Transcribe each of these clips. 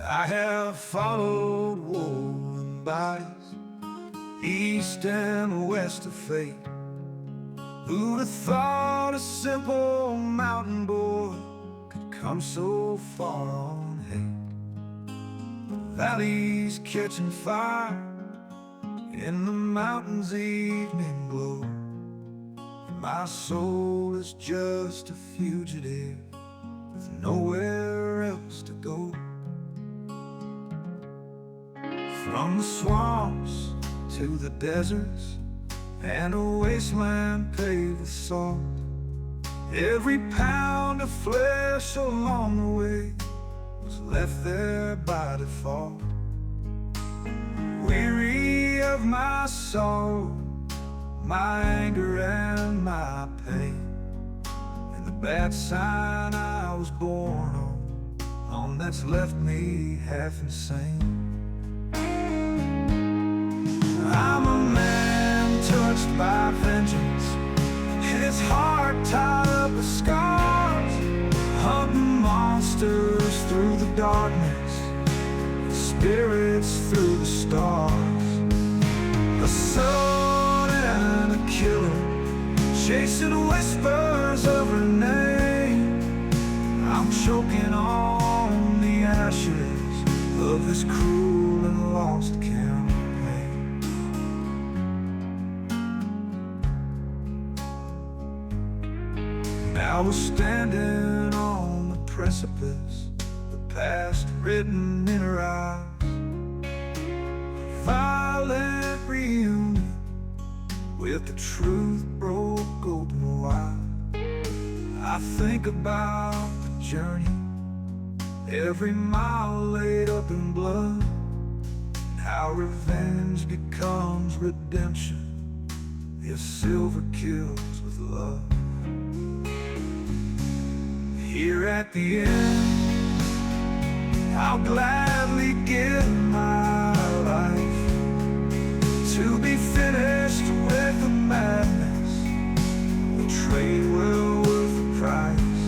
I have followed woven bodies, east and west of fate. Who'd have thought a simple mountain boy could come so far on hate? Valleys catching fire in the mountains' evening glow. My soul is just a fugitive with nowhere else to go. From the swamps to the deserts and a wasteland paved with salt, every pound of flesh along the way was left there by default. Weary of my sorrow, my anger and my pain, and the bad sign I was born on that's left me half insane. I'm a man touched by vengeance, his heart tied up with scars, hunting monsters through the darkness, spirits through the stars. A son and a killer, chasing whispers of her name. I'm choking on the ashes of this cruel and lost campaign. I was standing on the precipice, the past written in her eyes. Violent reunion with the truth broke open wide. I think about the journey, every mile laid up in blood, and how revenge becomes redemption if silver kills with love. Here at the end, I'll gladly give my life to be finished with the madness, a trade well worth the price.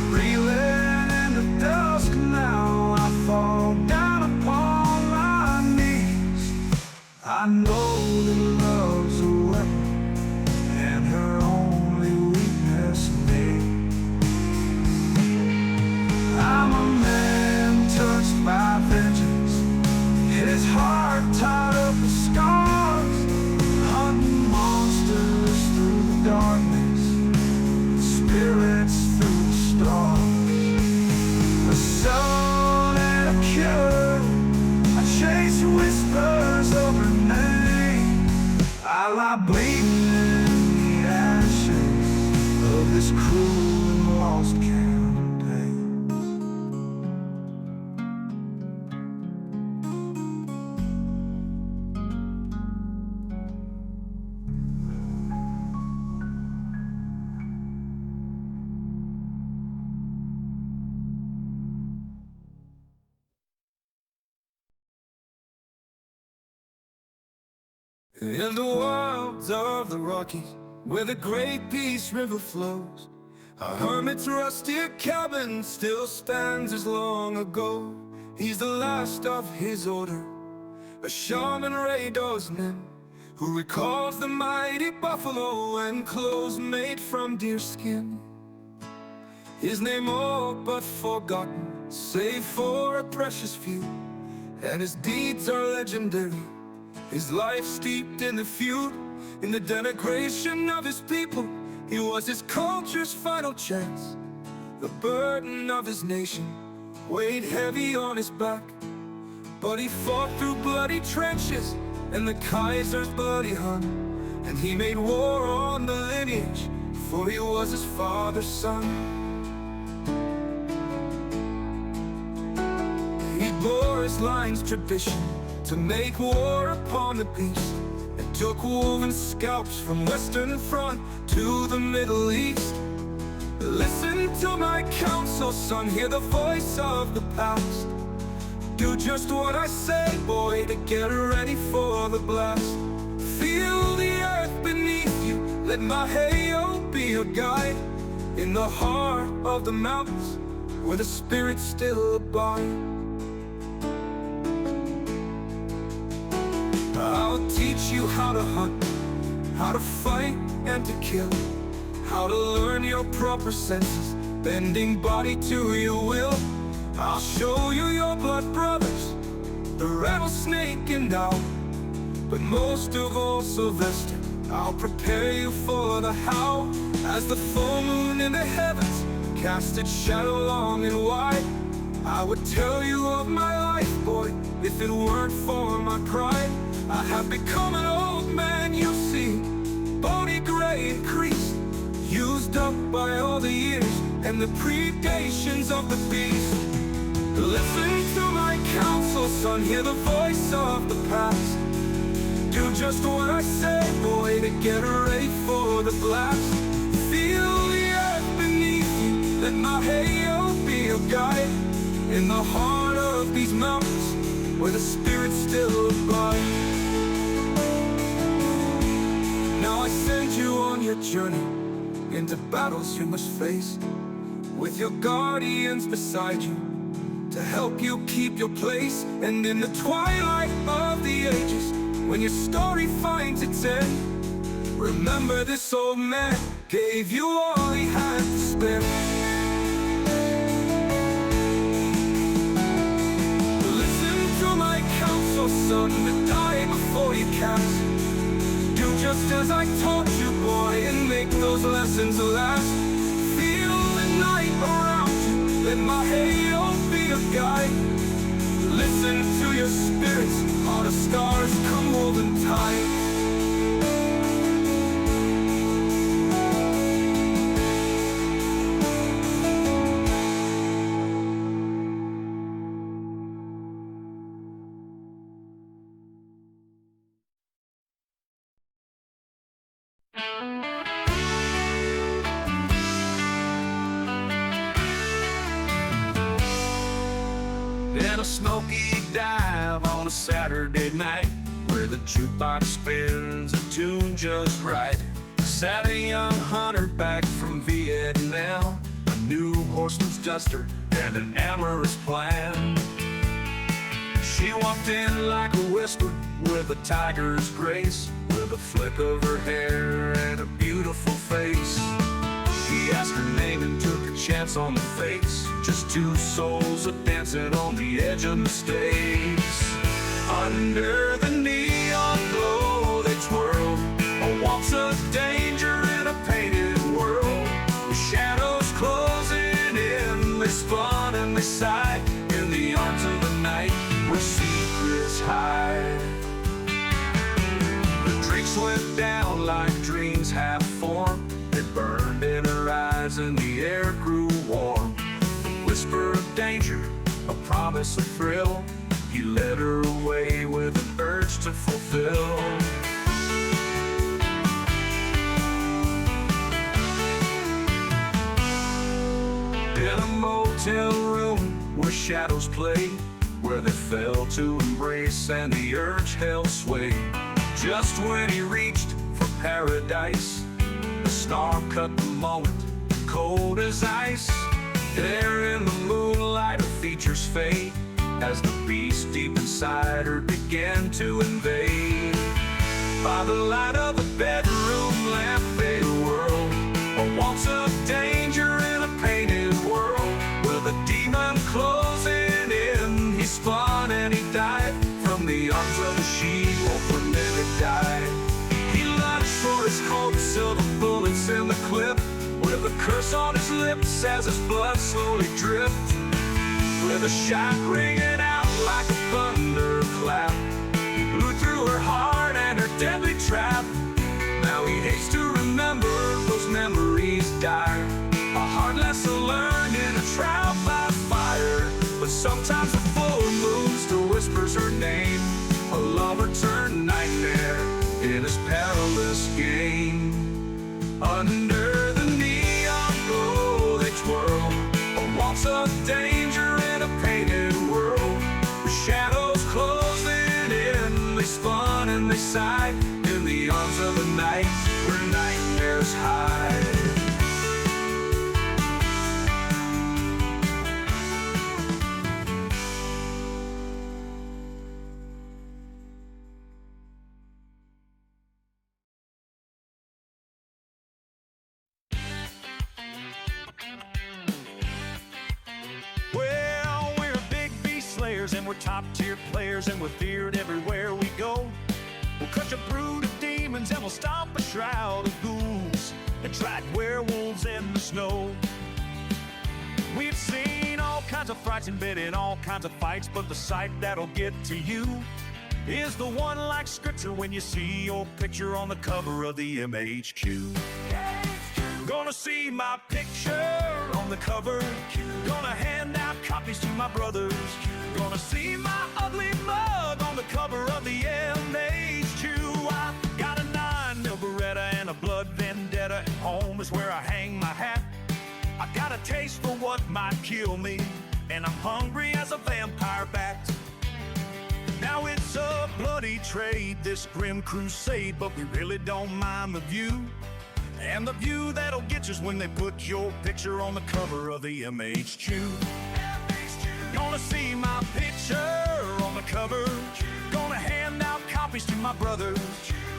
Reeling in the dusk now, I fall down upon my knees. I know that love's a weapon and her only weakness me. I'm a man touched by vengeance, his heart tied up with scars, hunting monsters through the darkness, spirits through the stars. A son and a killer, I chase whispers of her name. I lie bleeding in the ashes of this cruel and lost campaign. In the wilds of the Rockies, where the great Peace River flows, a hermit's rustic cabin still stands as long ago. He's the last of his order, a shaman radosman, who recalls the mighty buffalo and clothes made from deer skin. His name all but forgotten, save for a precious few, and his deeds are legendary. His life steeped in the feud, in the denigration of his people. He was his culture's final chance. The burden of his nation weighed heavy on his back, but he fought through bloody trenches and the Kaiser's bloody hunt, and he made war on the lineage, for he was his father's son. He bore his line's tradition to make war upon the beast, and took woven scalps from Western Front to the Middle East. Listen to my counsel, son, hear the voice of the past. Do just what I say, boy, to get ready for the blast. Feel the earth beneath you, let my hey-o be your guide. In the heart of the mountains, where the spirits still abide. I'll teach you how to hunt, how to fight and to kill, how to learn your proper senses, bending body to your will. I'll show you your blood brothers, the rattlesnake and owl, but most of all Sylvester, I'll prepare you for the howl. As the full moon in the heavens cast its shadow long and wide, I would tell you of my life, boy, if it weren't for my pride. I have become an old man, you see, bony, gray, and creased, used up by all the years and the predations of the beast. Listen to my counsel, son, hear the voice of the past. Do just what I say, boy, to get ready for the blast. Feel the earth beneath you, let my hail be your guide. In the heart of these mountains, where the spirits still abide. Now I send you on your journey, into battles you must face, with your guardians beside you, to help you keep your place. And in the twilight of the ages, when your story finds its end, remember this old man gave you all he had to spare. Listen to my counsel, son, to die before you cast. Do just as I taught you, boy, and make those lessons last. Feel the night around you, let my hail be a guide. Listen to your spirits, all the stars come woven tight. In a smoky dive on a Saturday night, where the jukebox spins a tune just right, sat a young hunter back from Vietnam, a new horseman's duster and an amorous plan. She walked in like a whisper with a tiger's grace, with a flick of her hair and a beautiful face. He asked her name and took a chance on the face, just two souls a-dancing on the edge of mistakes. Under the neon glow they twirled, a waltz of danger in a painted world. The shadows closing in, they spun and they sighed, in the arms of the night where secrets hide. The drinks went down like dreams half formed, they burned in her eyes and the air grew warm. A whisper of danger, a promise of thrill, he led her away with an urge to fulfill. In a motel room where shadows played, where they fell to embrace and the urge held sway. Just when he reached for paradise, the storm cut the moment, cold as ice. There in the moonlight her features fade, as the beast deep inside her began to invade. By the light of a bedroom lamp they whirled, a waltz of danger in a painted world. With a demon closing in, he spun and he died from the arms of the she-wolf when it died. He lunged for his coat, silver bullets in the clip, with a curse on his lips as his blood slowly dripped. With a shot ringing out like a thunderclap, he blew through her heart and her deadly trap. Now he hates to remember those memories dire, a hard lesson learned in a trial by fire. But sometimes the full moon still whispers her name, a lover turned nightmare in his perilous game. Under the neon glow they twirl, a waltz of danger in a painted world. The shadows closing in, they spun and they sighed, in the arms of the night where nightmares hide. squares, and we're top-tier players, and we're feared everywhere we go. We'll crush a brood of demons, and we'll stomp a shroud of ghouls, and track werewolves in the snow. We've seen all kinds of frights and been in all kinds of fights, but the sight that'll get to you is the one like scripture when you see your picture on the cover of the MHQ. Gonna see my picture on the cover. Gonna hand out copies to my brothers. Gonna see my ugly mug on the cover of the MHQ. I've got a 9mm Beretta and a blood vendetta, and home is where I hang my hat. I got a taste for what might kill me, and I'm hungry as a vampire bat. Now it's a bloody trade, this grim crusade, but we really don't mind the view. And the view that'll get you's when they put your picture on the cover of the MHQ. Gonna see my picture on the cover. Gonna hand out copies to my brothers.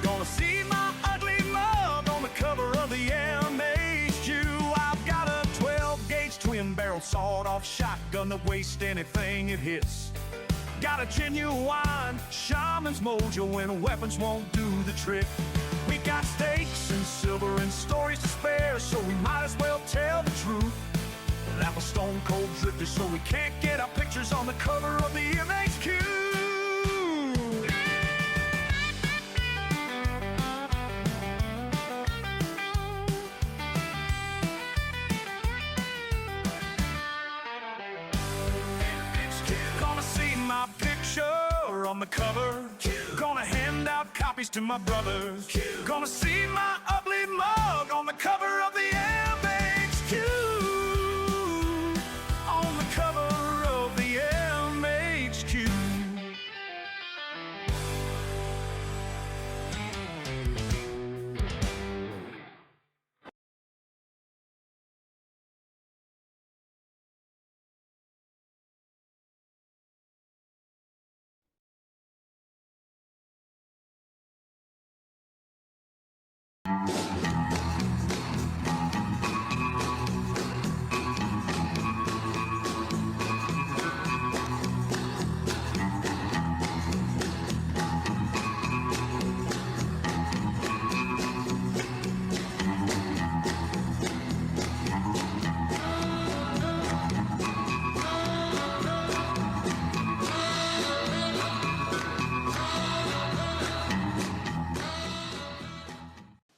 Gonna see my ugly mug on the cover of the MHQ. I've got a 12-gauge twin-barrel sawed-off shotgun that wastes anything it hits. Got a genuine shaman's mojo when weapons won't do the trick. We got stakes and silver and stories to spare, so we might as well tell the truth. That was stone cold drifter, so we can't get our pictures on the cover of the MHQ. Gonna see my picture on the cover. Gonna hand out copies to my brothers. Gonna see my ugly mug on the cover of the MHQ. On the cover of the MHQ.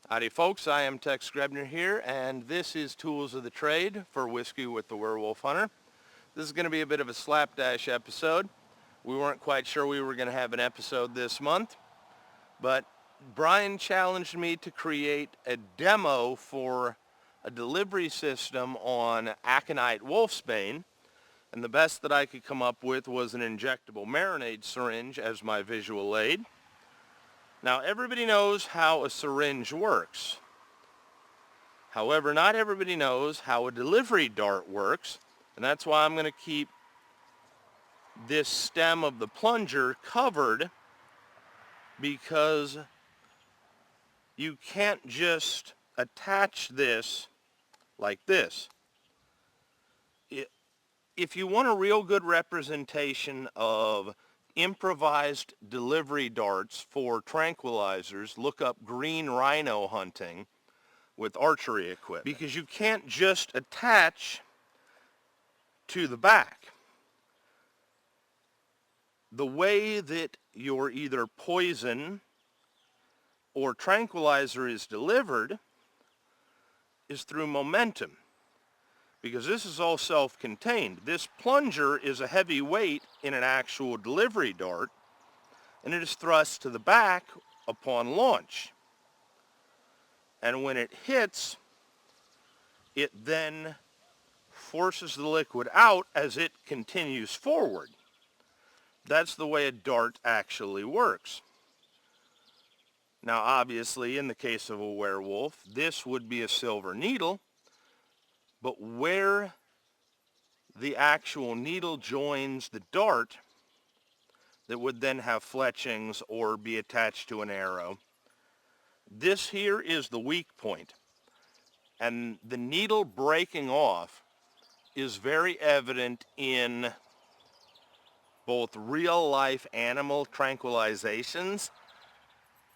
Howdy folks, I am Tex Grebner here, and this is Tools of the Trade for Whiskey with the Werewolf Hunter. This is going to be a bit of a slapdash episode. We weren't quite sure we were going to have an episode this month, but Brian challenged me to create a demo for a delivery system on aconite wolfsbane, and the best that I could come up with was an injectable marinade syringe as my visual aid. Now, everybody knows how a syringe works. However, not everybody knows how a delivery dart works, and that's why I'm going to keep this stem of the plunger covered, because you can't just attach this like this. If you want a real good representation of improvised delivery darts for tranquilizers, look up green rhino hunting with archery equipment, because you can't just attach to the back. The way that your either poison or tranquilizer is delivered is through momentum, because this is all self-contained. This plunger is a heavy weight in an actual delivery dart, and it is thrust to the back upon launch. And when it hits, it then forces the liquid out as it continues forward. That's the way a dart actually works. Now, obviously, in the case of a werewolf, this would be a silver needle, but where the actual needle joins the dart that would then have fletchings or be attached to an arrow, this here is the weak point. And the needle breaking off is very evident in both real-life animal tranquilizations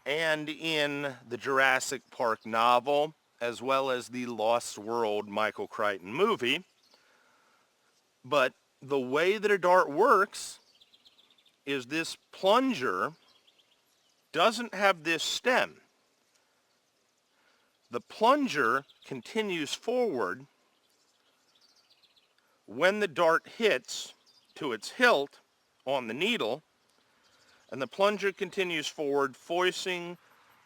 and in the Jurassic Park novel, as well as the Lost World Michael Crichton movie. But the way that a dart works is this plunger doesn't have this stem. The plunger continues forward when the dart hits to its hilt on the needle, and the plunger continues forward, forcing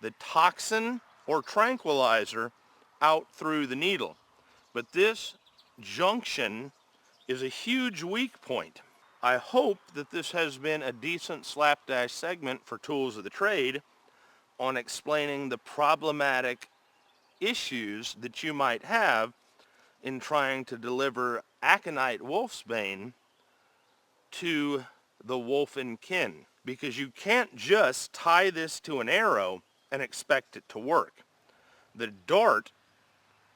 the toxin or tranquilizer out through the needle. But this junction is a huge weak point. I hope that this has been a decent slapdash segment for Tools of the Trade on explaining the problematic issues that you might have in trying to deliver aconite wolfsbane to the wolfen kin, because you can't just tie this to an arrow and expect it to work. The dart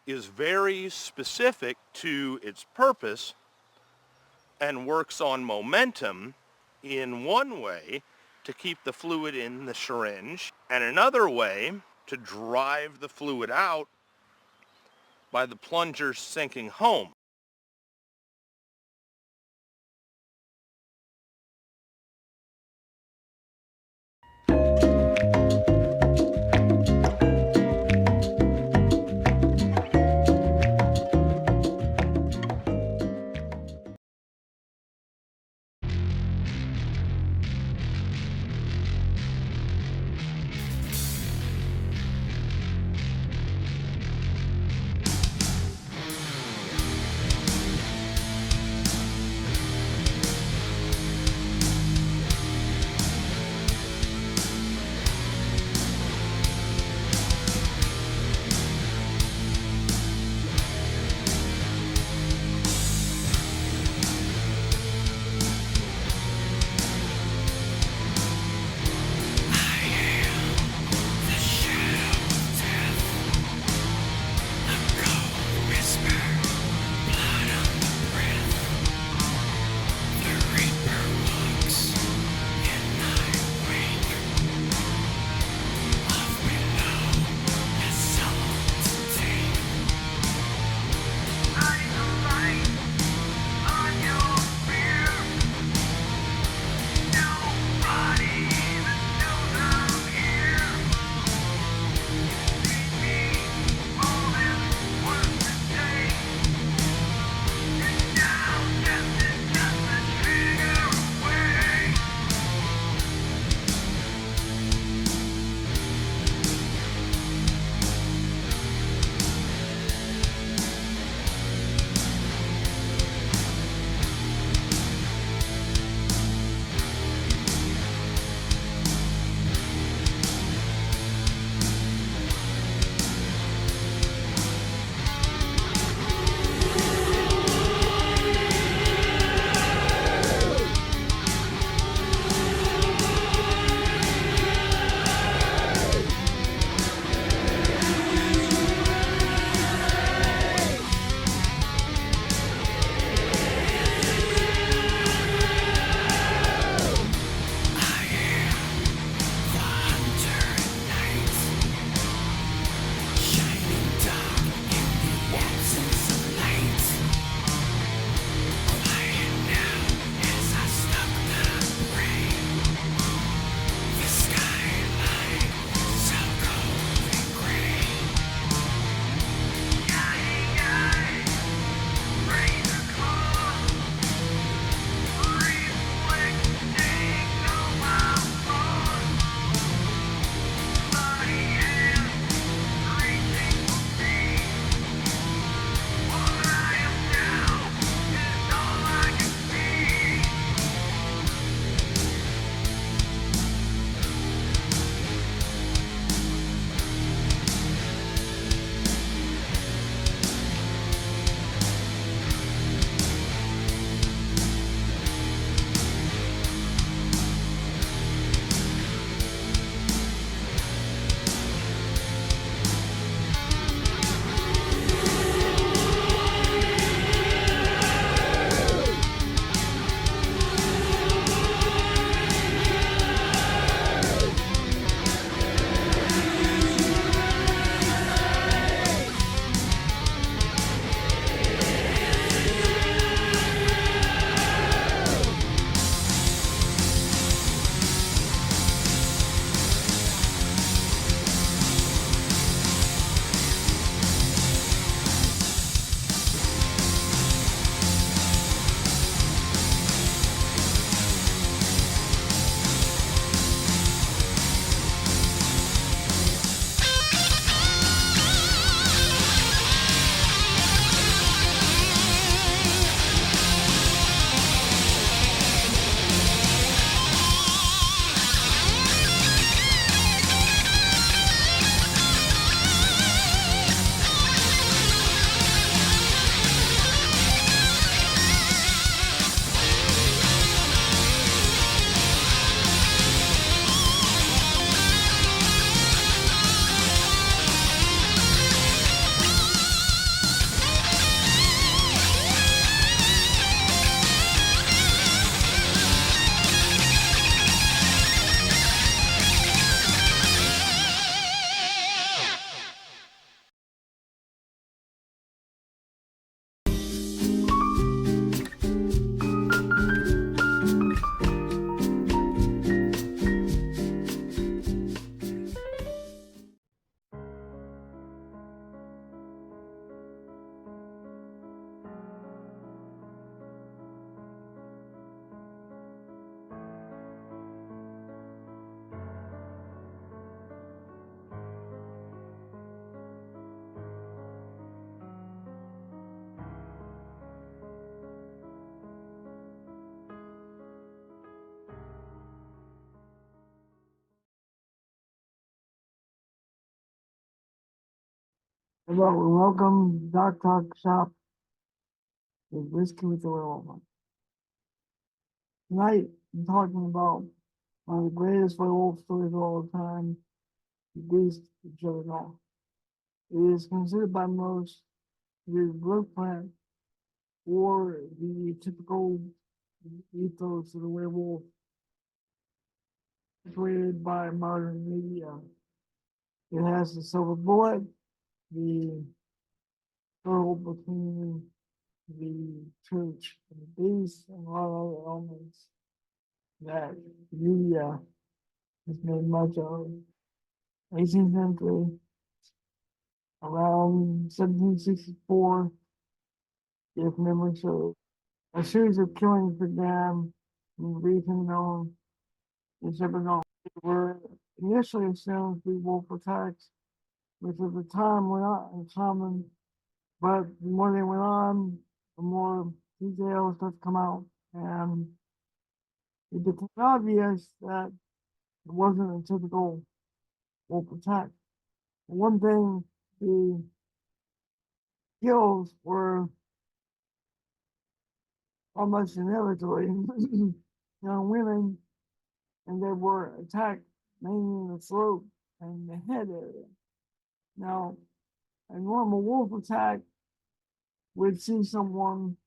is very specific to its purpose and works on momentum in one way to keep the fluid in the syringe, and another way to drive the fluid out by the plunger sinking home. Hello and welcome to Doc Talk Shop with Whiskey with the Werewolf. Tonight, I'm talking about one of the greatest werewolf stories of all time, the Beast of Juggernaut. It is considered by most the blueprint for the typical ethos of the werewolf created by modern media. It has the silver bullet, the pearl between the church and the beast, and a lot of other elements that media has made much of. 18th century, around 1764, if memory serves, a series of killings began in the region known as Lebanon. They were initially assumed to be wolf attacks, which at the time were not uncommon, but the more they went on, the more details started to come out, and it became obvious that it wasn't a typical wolf attack. One thing, the kills were almost inevitably young women, and they were attacked mainly in the throat and the head area. Now, a normal wolf attack would see someone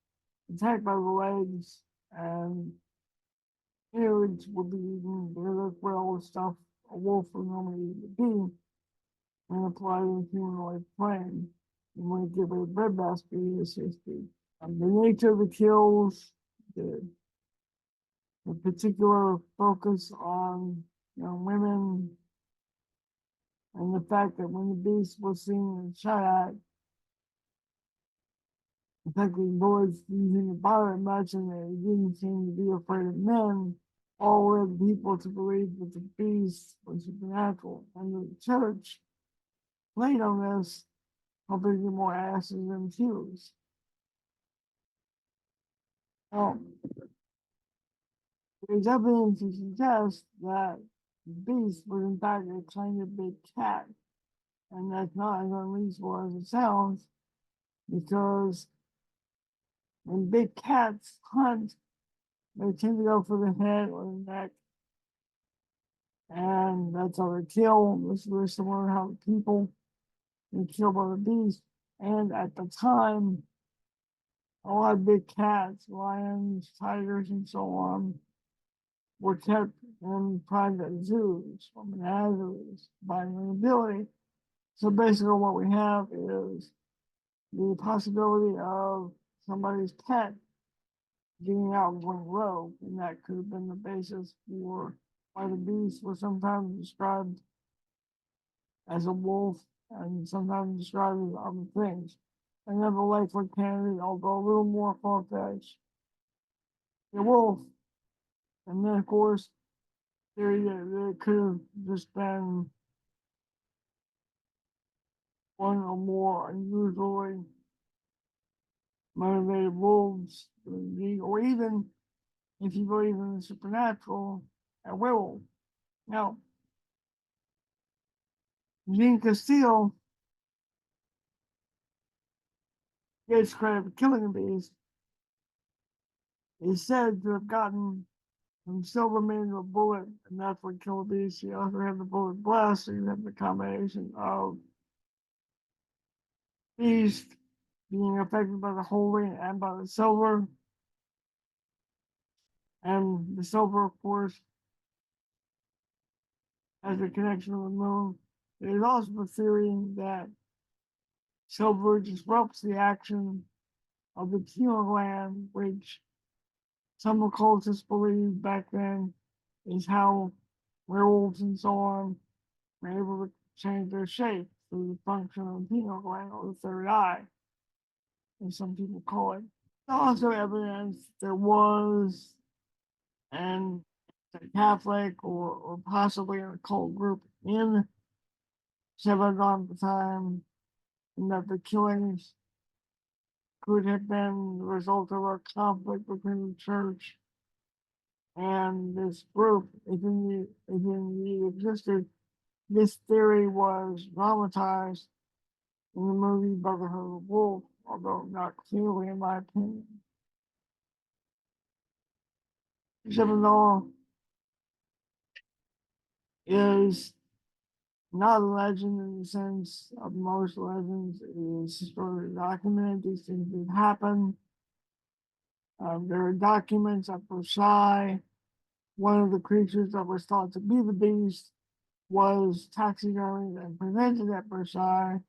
attacked by the legs, and ears would be eaten because that's where all the stuff a wolf would normally be when applied in humanoid plane. You want to give it a breadbasket is history. The nature of the kills, the particular focus on women, and the fact that when the beast was seen and shot at, the fact that the boys didn't seem to bother much and they didn't seem to be afraid of men, all led people to believe that the beast was supernatural. And the church played on this, hoping to get more asses and pews. Now, there's evidence to suggest that the beast was in fact a kind of big cat, and that's not as unreasonable as it sounds, because when big cats hunt, they tend to go for the head or the neck, and that's how they kill. This is very similar to how people were killed by the beast. And at the time, a lot of big cats, lions, tigers, and so on, were kept in private zoos or menageries by the nobility. So basically, what we have is the possibility of somebody's pet getting out and going rogue, and that could have been the basis for why the beast was sometimes described as a wolf and sometimes described as other things. Another likely candidate, although a little more far-fetched, the wolf. And then, of course, there could have just been one or more unusually motivated wolves, or even, if you believe in the supernatural, a werewolf. Now, Jean Castile gets credit for killing the beast. Is said to have gotten some silver made into a bullet, and that's what killed the beast. You also have the bullet blast, so you have the combination of beast being affected by the holy and by the silver. And the silver, of course, has a connection with the moon. There's also the theory that silver disrupts the action of the pineal gland, which some occultists believed back then is how werewolves and so on were able to change their shape through the function of the pineal gland, or the third eye, as some people call it. Also evidence there was an Catholic or possibly an occult group in Sevagon at the time, and that the killings could have been the result of a conflict between the church and this group. If indeed existed, this theory was dramatized in the movie Brotherhood of Wolf, although not clearly in my opinion. Seminole is not a legend in the sense of most legends. It is historically documented. These things did happen. There are documents at Broussard. One of the creatures that was thought to be the beast was taxidermied and presented at Broussard,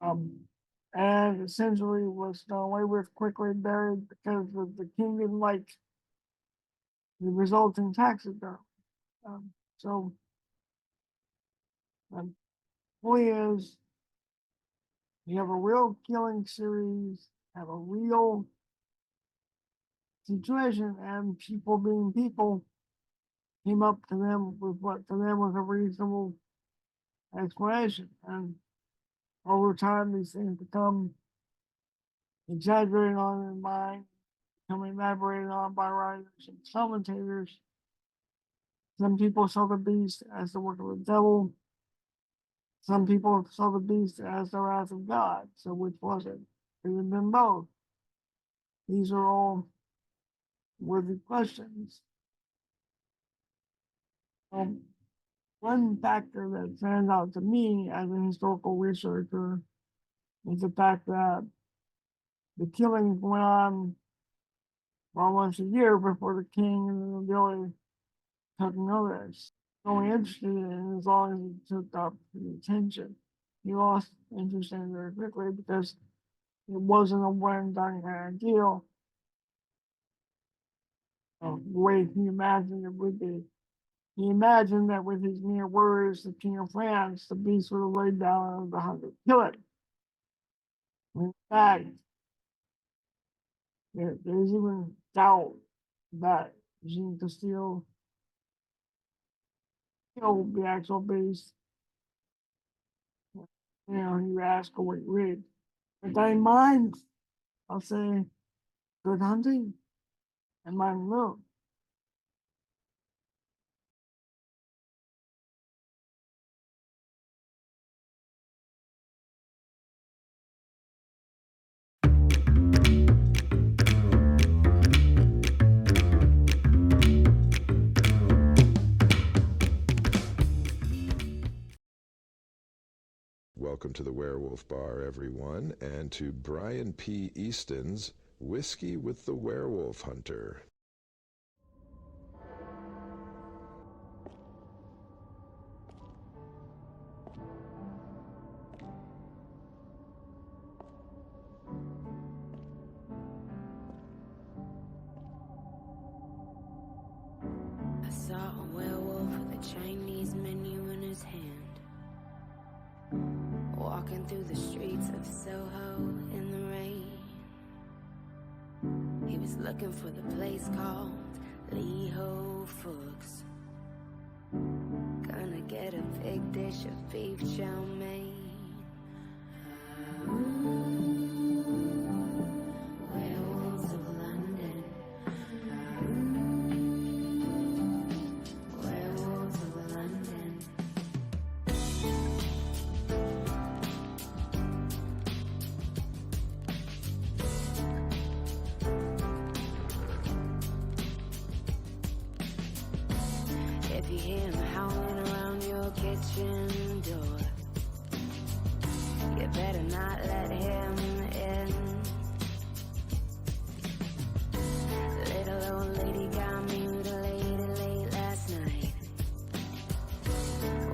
and essentially was done away with, quickly buried because the king didn't like the resulting taxidermy. So, point is, you have a real killing series, have a real situation, and people being people came up to them with what to them was a reasonable explanation. And over time, these things become exaggerated on in mind, become elaborated on by writers and commentators. Some people saw the beast as the work of the devil. Some people saw the beast as the wrath of God. So which was it? It could have been both. These are all worthy questions. One factor that stands out to me as a historical researcher is the fact that the killings went on for almost a year before the king and the nobility took notice. Only interested in it as long as he took up the attention. He lost interest in it very quickly because it wasn't a one done kind of deal. The way he imagined it would be. He imagined that with his mere words, the king of France, the beast would have laid down on the hunt to kill it. In fact, there's even doubt that Jean Castile killed the actual beast. He asked for what he read. With that in mind, I'll say good hunting and mind alone. Welcome to the Werewolf Bar, everyone, and to Brian P. Easton's Whiskey with the Werewolf Hunter. I saw a werewolf with a Chinese menu in his hand, walking through the streets of Soho in the rain. He was looking for the place called Lee Ho Fooks. Gonna get a big dish of beef chow mein. Werewolves of London. Werewolves of London. If you hear him howling around your kitchen door, you better not let him in. Little old lady got mutilated late last night.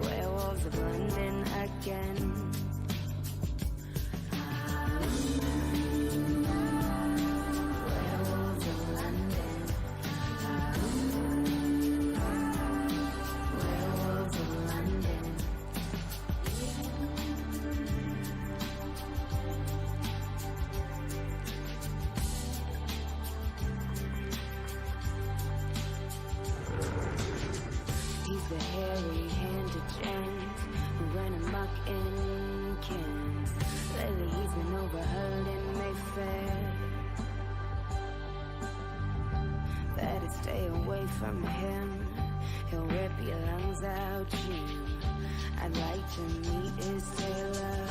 Werewolves of London again. Werewolves of London. Werewolves of London. He's the hairy-handed gent who ran amok in Kent. Lately he's been overheard in Mayfair. Better stay away from him. He'll rip your lungs out, Jim. I'd like to meet his tailor.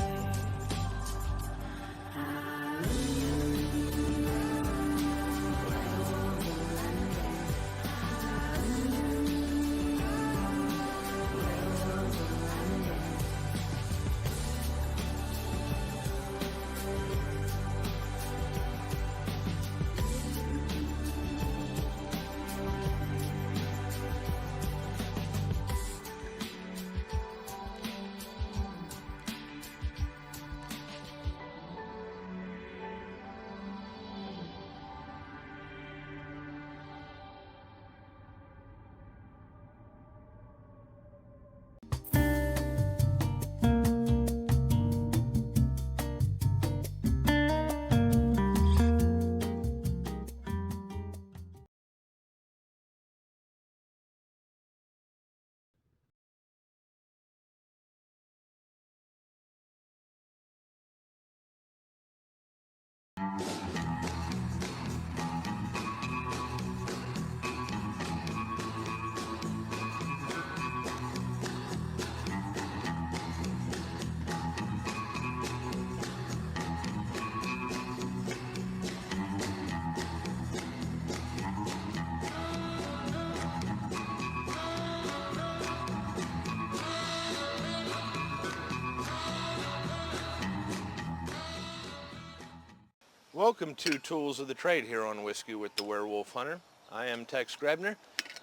Welcome to Tools of the Trade here on Whiskey with the Werewolf Hunter. I am Tex Grebner,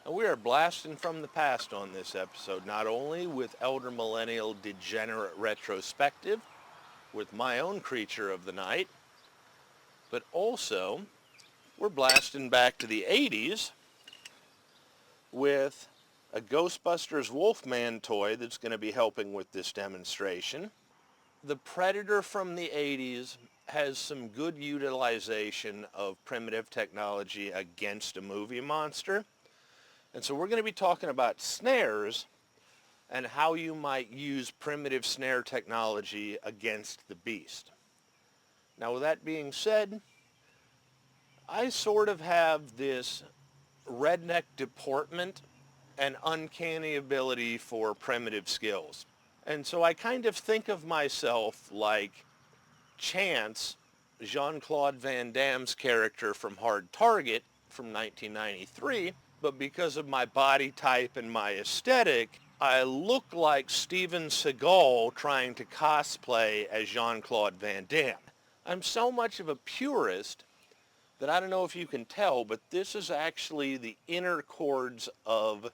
and we are blasting from the past on this episode, not only with Elder Millennial Degenerate Retrospective, with my own creature of the night, but also we're blasting back to the 80s with a Ghostbusters Wolfman toy that's going to be helping with this demonstration. The Predator from the 80s has some good utilization of primitive technology against a movie monster. And so we're going to be talking about snares and how you might use primitive snare technology against the beast. Now, with that being said, I sort of have this redneck deportment and uncanny ability for primitive skills. And so I kind of think of myself like Chance, Jean-Claude Van Damme's character from Hard Target from 1993, but because of my body type and my aesthetic, I look like Steven Seagal trying to cosplay as Jean-Claude Van Damme. I'm so much of a purist that I don't know if you can tell, but this is actually the inner cords of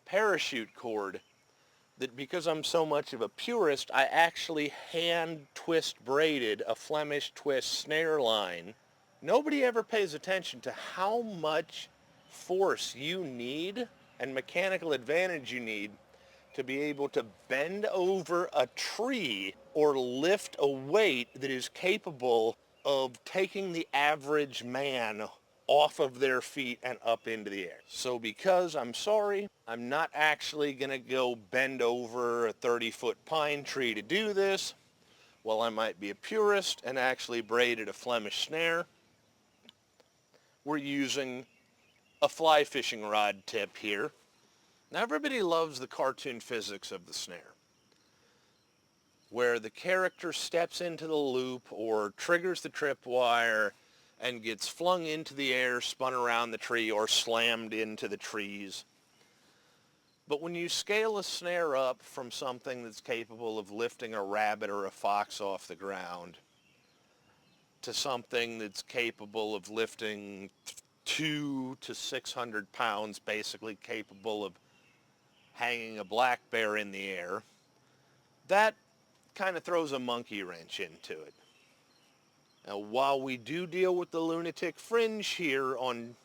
parachute cord that, because I'm so much of a purist, I actually hand twist braided a Flemish twist snare line. Nobody ever pays attention to how much force you need and mechanical advantage you need to be able to bend over a tree or lift a weight that is capable of taking the average man off of their feet and up into the air. So because I'm sorry, I'm not actually going to go bend over a 30-foot pine tree to do this. While I might be a purist and actually braided a Flemish snare, we're using a fly fishing rod tip here. Now everybody loves the cartoon physics of the snare, where the character steps into the loop or triggers the tripwire and gets flung into the air, spun around the tree, or slammed into the trees. But when you scale a snare up from something that's capable of lifting a rabbit or a fox off the ground to something that's capable of lifting 200 to 600 pounds, basically capable of hanging a black bear in the air, that kind of throws a monkey wrench into it. Now, while we do deal with the lunatic fringe here on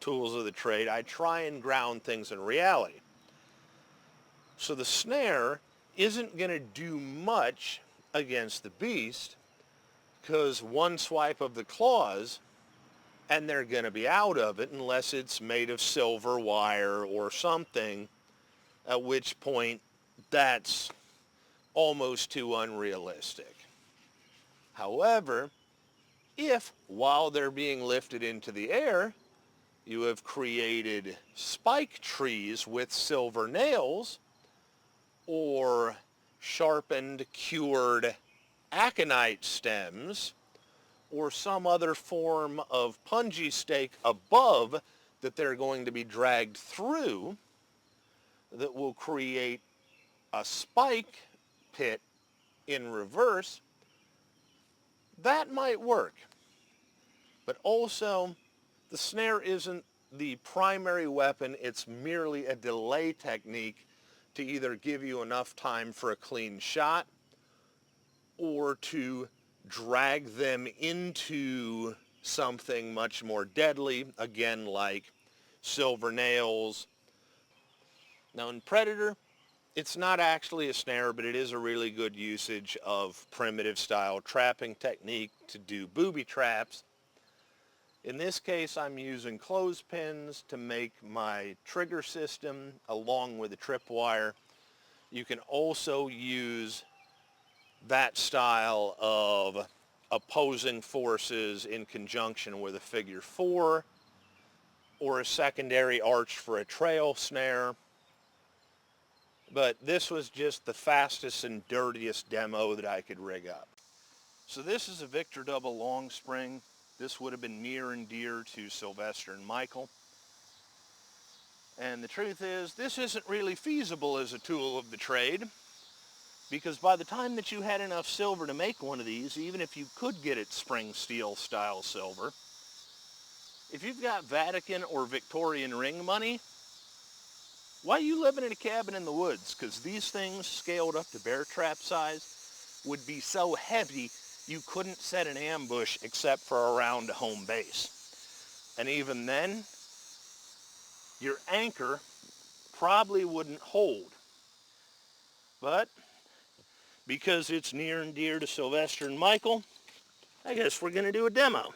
Tools of the Trade, I try and ground things in reality. So the snare isn't going to do much against the beast, because one swipe of the claws and they're going to be out of it unless it's made of silver wire or something, at which point that's almost too unrealistic. However, if, while they're being lifted into the air, you have created spike trees with silver nails, or sharpened, cured aconite stems, or some other form of punji stake above that they're going to be dragged through that will create a spike pit in reverse, that might work. But also, the snare isn't the primary weapon, it's merely a delay technique to either give you enough time for a clean shot or to drag them into something much more deadly, again like silver nails. Now in Predator, it's not actually a snare, but it is a really good usage of primitive style trapping technique to do booby traps. In this case, I'm using clothespins to make my trigger system along with a tripwire. You can also use that style of opposing forces in conjunction with a figure 4 or a secondary arch for a trail snare. But this was just the fastest and dirtiest demo that I could rig up. So this is a Victor double long spring. This would have been near and dear to Sylvester and Michael. And the truth is, this isn't really feasible as a tool of the trade, because by the time that you had enough silver to make one of these, even if you could get it spring steel style silver, if you've got Vatican or Victorian ring money, why are you living in a cabin in the woods? Because these things, scaled up to bear trap size, would be so heavy you couldn't set an ambush except for around a home base. And even then, your anchor probably wouldn't hold. But because it's near and dear to Sylvester and Michael, I guess we're going to do a demo.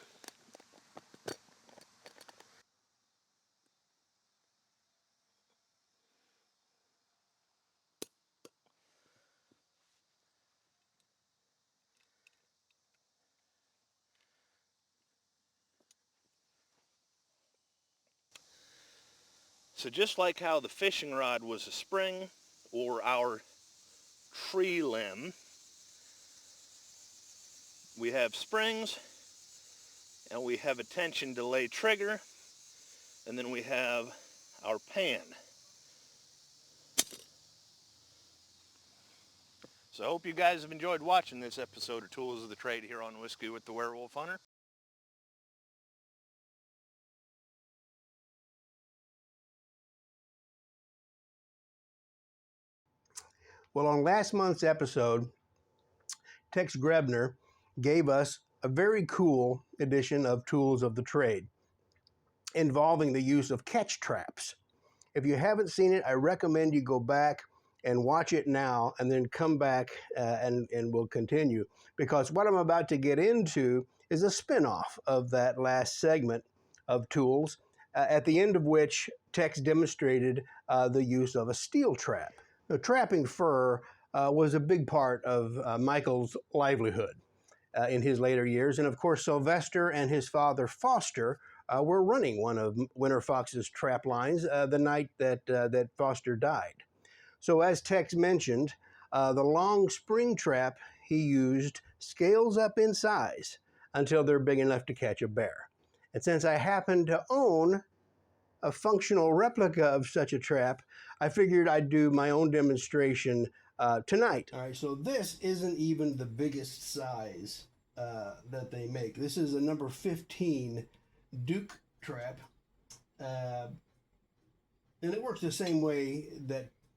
So just like how the fishing rod was a spring, or our tree limb, we have springs, and we have a tension delay trigger, and then we have our pan. So I hope you guys have enjoyed watching this episode of Tools of the Trade here on Whiskey with the Werewolf Hunter. Well, on last month's episode, Tex Grebner gave us a very cool edition of Tools of the Trade involving the use of catch traps. If you haven't seen it, I recommend you go back and watch it now and then come back and we'll continue, because what I'm about to get into is a spin-off of that last segment of Tools, at the end of which Tex demonstrated the use of a steel trap. Now, trapping fur was a big part of Michael's livelihood in his later years. And of course, Sylvester and his father, Foster, were running one of Winter Fox's trap lines the night that Foster died. So as Tex mentioned, the long spring trap he used scales up in size until they're big enough to catch a bear. And since I happen to own a functional replica of such a trap, I figured I'd do my own demonstration tonight. All right, so this isn't even the biggest size that they make. This is a number 15 Duke trap, and it works the same way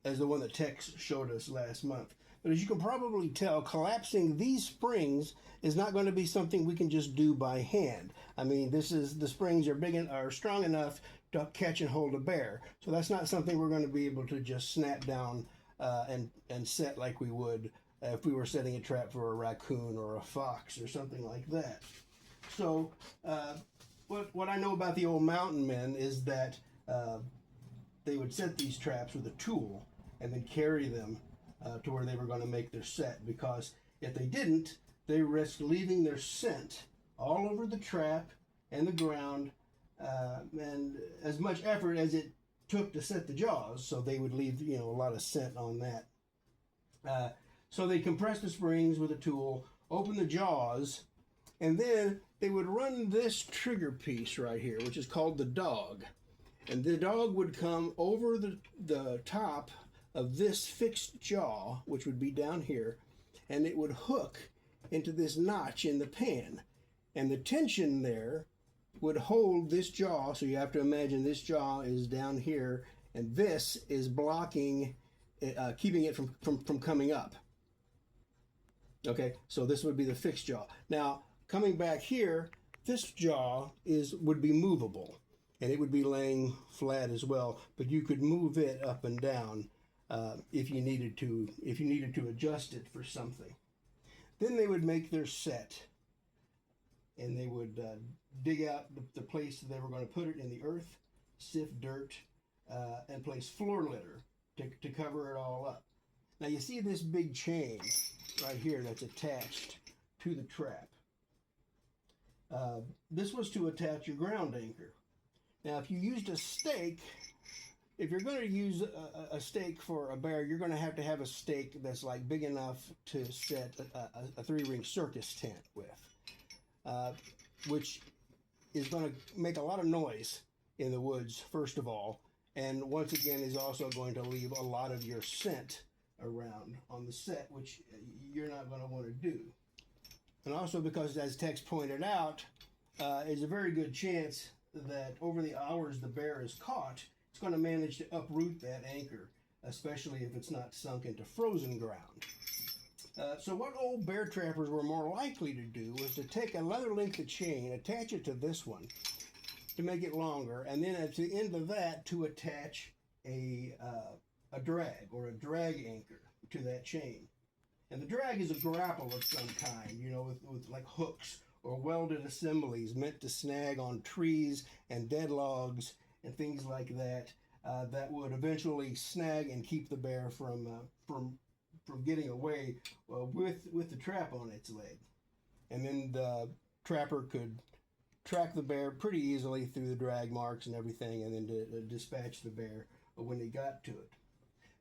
as the one that Tex showed us last month. But as you can probably tell, collapsing these springs is not going to be something we can just do by hand. I mean, the springs are strong enough to catch and hold a bear. So that's not something we're going to be able to just snap down and set like we would if we were setting a trap for a raccoon or a fox or something like that. So what I know about the old mountain men is that they would set these traps with a tool and then carry them to where they were going to make their set, because if they didn't, they risked leaving their scent all over the trap and the ground, and as much effort as it took to set the jaws, so they would leave a lot of scent on that. So they compress the springs with a tool, open the jaws, and then they would run this trigger piece right here, which is called the dog. And the dog would come over the top of this fixed jaw, which would be down here, and it would hook into this notch in the pan. And the tension there would hold this jaw, so you have to imagine this jaw is down here, and this is blocking, keeping it from coming up. Okay, so this would be the fixed jaw. Now, coming back here, this jaw would be movable, and it would be laying flat as well, but you could move it up and down if you needed to adjust it for something. Then they would make their set, and they would dig out the place they were going to put it in the earth, sift dirt, and place floor litter to cover it all up. Now you see this big chain right here that's attached to the trap. This was to attach your ground anchor. Now if you used a stake, if you're going to use a stake for a bear, you're going to have a stake that's like big enough to set a three-ring circus tent with, which is going to make a lot of noise in the woods, first of all, and once again is also going to leave a lot of your scent around on the set, which you're not going to want to do. And also because, as Tex pointed out, there's a very good chance that over the hours the bear is caught, it's going to manage to uproot that anchor, especially if it's not sunk into frozen ground. So what old bear trappers were more likely to do was to take another length of chain, attach it to this one to make it longer, and then at the end of that to attach a drag or a drag anchor to that chain. And the drag is a grapple of some kind, you know, with like hooks or welded assemblies meant to snag on trees and dead logs and things like that, that would eventually snag and keep the bear from getting away with the trap on its leg. And then the trapper could track the bear pretty easily through the drag marks and everything, and then to dispatch the bear when he got to it.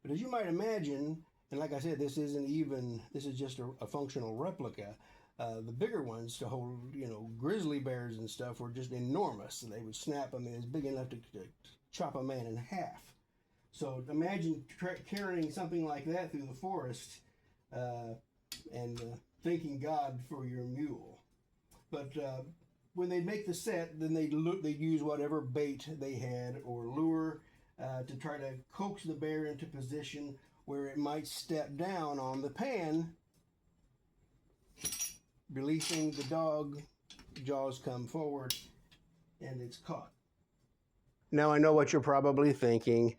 But as you might imagine, and like I said, this is just a functional replica. The bigger ones to hold, you know, grizzly bears and stuff were just enormous, and they would snap them, and it's big enough to chop a man in half. So imagine carrying something like that through the forest and thanking God for your mule. But when they make the set, then they'd use whatever bait they had or lure to try to coax the bear into position where it might step down on the pan, releasing the dog, jaws come forward, and it's caught. Now I know what you're probably thinking.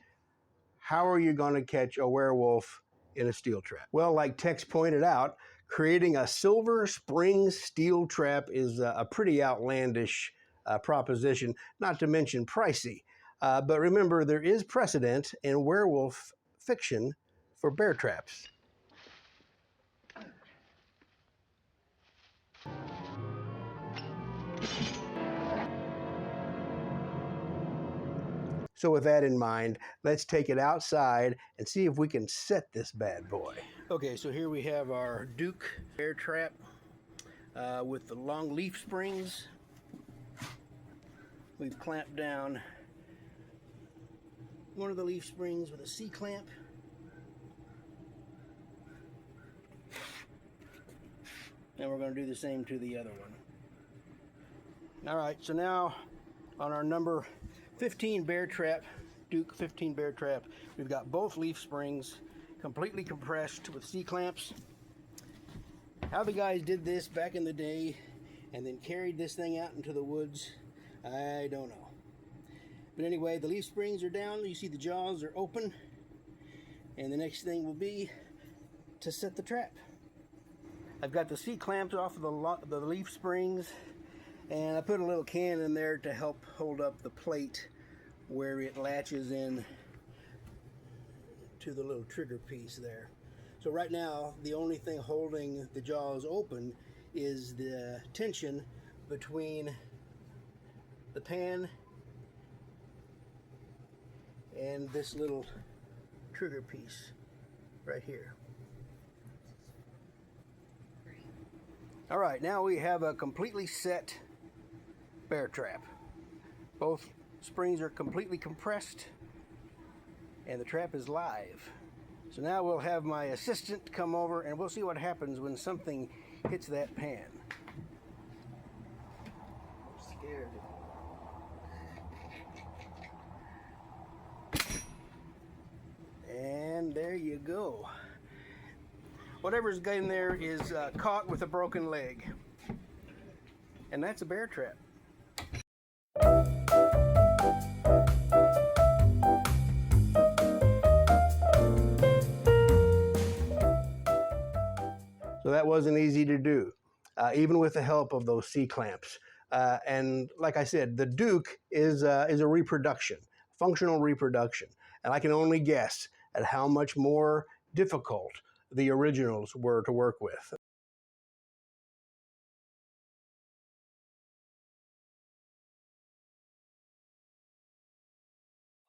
How are you going to catch a werewolf in a steel trap? Well, like Tex pointed out, creating a silver spring steel trap is a pretty outlandish proposition, not to mention pricey. But remember, there is precedent in werewolf fiction for bear traps. So with that in mind, let's take it outside and see if we can set this bad boy. Okay, so here we have our Duke bear trap with the long leaf springs. We've clamped down one of the leaf springs with a C-clamp. And we're going to do the same to the other one. All right, so now on our number 15 bear trap, Duke 15 bear trap, we've got both leaf springs completely compressed with C-clamps. How the guys did this back in the day and then carried this thing out into the woods, I don't know. But anyway, the leaf springs are down. You see the jaws are open. And the next thing will be to set the trap. I've got the C-clamps off of the leaf springs, and I put a little can in there to help hold up the plate where it latches in to the little trigger piece there. So right now, the only thing holding the jaws open is the tension between the pan and this little trigger piece right here. All right, now we have a completely set bear trap. Both springs are completely compressed and the trap is live. So now we'll have my assistant come over and we'll see what happens when something hits that pan. I'm scared. And there you go. Whatever's in there is caught with a broken leg. And that's a bear trap. So that wasn't easy to do, even with the help of those C-clamps. And like I said, the Duke is a reproduction, functional reproduction. And I can only guess at how much more difficult the originals were to work with.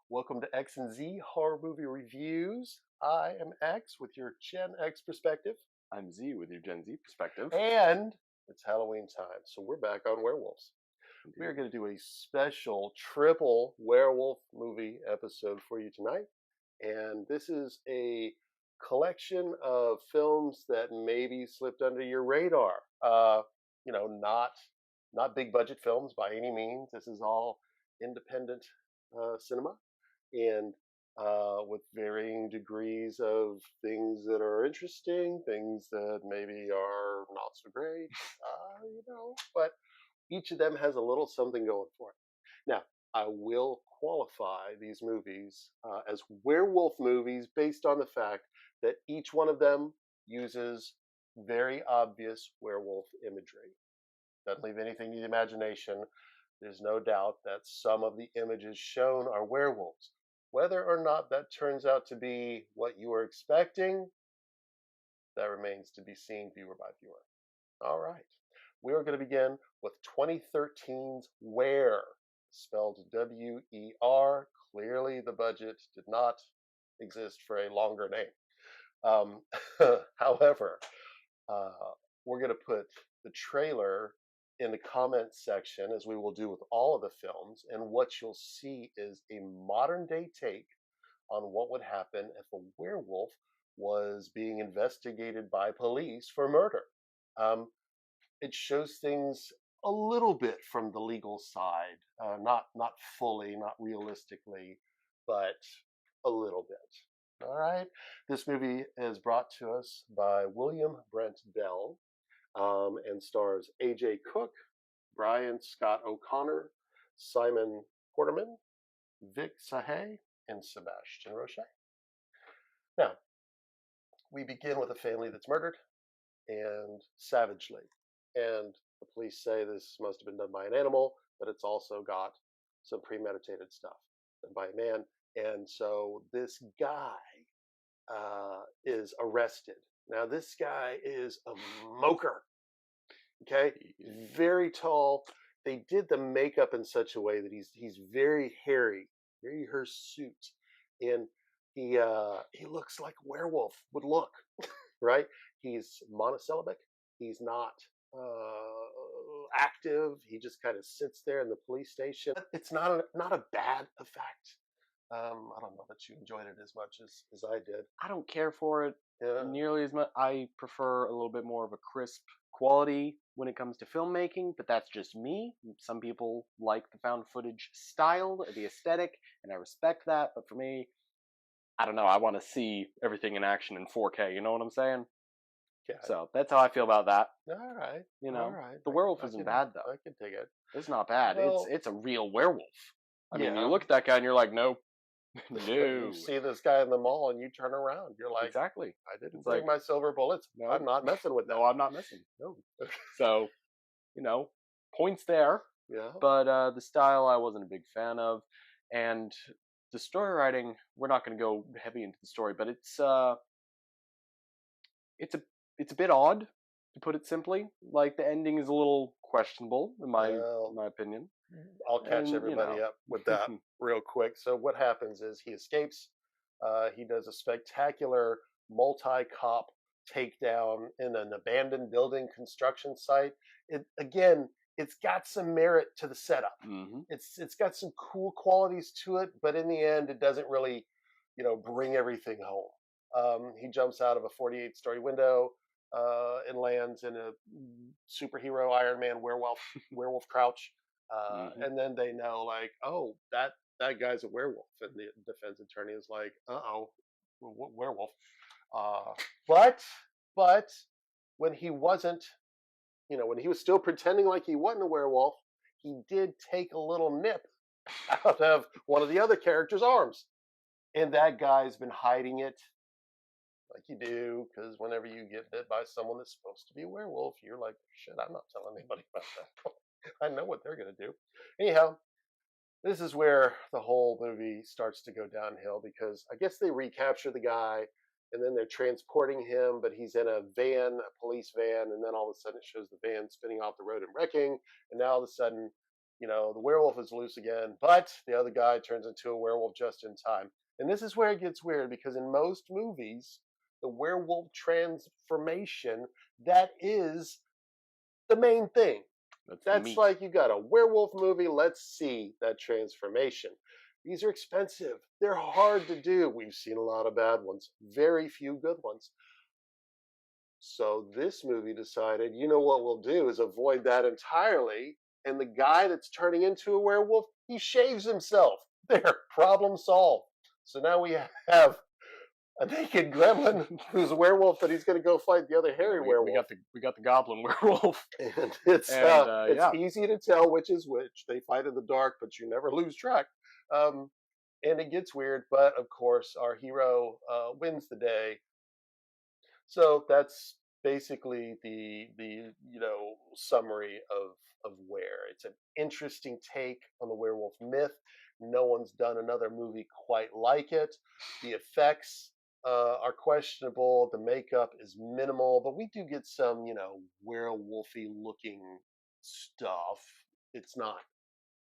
Welcome to X&Z Horror Movie Reviews. I am X with your Gen X perspective. I'm Z with your Gen Z perspective. And it's Halloween time, so we're back on werewolves. We're going to do a special triple werewolf movie episode for you tonight. And this is a collection of films that maybe slipped under your radar. Not big budget films by any means. This is all independent cinema, and with varying degrees of things that are interesting, things that maybe are not so great, but each of them has a little something going for it. Now, I will qualify these movies as werewolf movies based on the fact that each one of them uses very obvious werewolf imagery. Doesn't leave anything to the imagination. There's no doubt that some of the images shown are werewolves. Whether or not that turns out to be what you were expecting, that remains to be seen viewer by viewer. All right. We are going to begin with 2013's Were, spelled W-E-R. Clearly, the budget did not exist for a longer name. However, we're going to put the trailer in the comments section, as we will do with all of the films, and what you'll see is a modern day take on what would happen if a werewolf was being investigated by police for murder. It shows things a little bit from the legal side, not fully, not realistically, but a little bit. All right. This movie is brought to us by William Brent Bell, and stars A.J. Cook, Brian Scott O'Connor, Simon Porterman, Vic Sahay, and Sebastian Roche. Now, we begin with a family that's murdered, and savagely. And the police say this must have been done by an animal, but it's also got some premeditated stuff done by a man. And so this guy is arrested. Now, this guy is a moker. Okay, very tall. They did the makeup in such a way that he's very hairy, very hirsute, and he looks like a werewolf would look, right? He's monosyllabic. He's not active. He just kind of sits there in the police station. It's not a bad effect. I don't know that you enjoyed it as much as I did. I don't care for it nearly as much. I prefer a little bit more of a crisp quality when it comes to filmmaking, but that's just me. Some people like the found footage style, the aesthetic, and I respect that. But for me, I don't know. I want to see everything in action in 4K. You know what I'm saying? Yeah. So that's how I feel about that. All right. You know, all right. The werewolf isn't bad though. I can dig it. It's not bad. Well, it's a real werewolf. I mean, yeah. you look at that guy and you're like, no. No. You see this guy in the mall and you turn around. You're like, exactly. I didn't It's bring like, my silver bullets. no. I'm not messing with that. No, I'm not messing. No. So, points there. Yeah. But the style I wasn't a big fan of, and the story writing, we're not going to go heavy into the story, but it's a bit odd, to put it simply. Like, the ending is a little questionable in my opinion. I'll catch everybody up with that real quick. So what happens is he escapes. He does a spectacular multi-cop takedown in an abandoned building construction site. It's got some merit to the setup. It's got some cool qualities to it, but in the end, it doesn't really, bring everything home. He jumps out of a 48-story window and lands in a superhero Iron Man werewolf crouch, and then they know, like, oh, that guy's a werewolf, and the defense attorney is like, werewolf. But when he wasn't, when he was still pretending like he wasn't a werewolf, he did take a little nip out of one of the other characters' arms. And that guy's been hiding it, like you do, because whenever you get bit by someone that's supposed to be a werewolf, you're like, shit, I'm not telling anybody about that. I know what they're going to do. Anyhow, this is where the whole movie starts to go downhill, because I guess they recapture the guy, and then they're transporting him, but he's in a van, a police van, and then all of a sudden it shows the van spinning off the road and wrecking, and now all of a sudden, the werewolf is loose again, but the other guy turns into a werewolf just in time. And this is where it gets weird, because in most movies, the werewolf transformation, that is the main thing. That's like, you got a werewolf movie, let's see that transformation. These are expensive. They're hard to do. We've seen a lot of bad ones, very few good ones. So this movie decided, what we'll do is avoid that entirely. And the guy that's turning into a werewolf, he shaves himself. There, problem solved. So now we have a naked gremlin who's a werewolf, that he's going to go fight the other hairy werewolf. We got the goblin werewolf, and it's easy to tell which is which. They fight in the dark, but you never lose track. And it gets weird, but of course our hero wins the day. So that's basically the summary of Were. It's an interesting take on the werewolf myth. No one's done another movie quite like it. The effects are questionable. The makeup is minimal, but we do get some, werewolfy looking stuff. It's not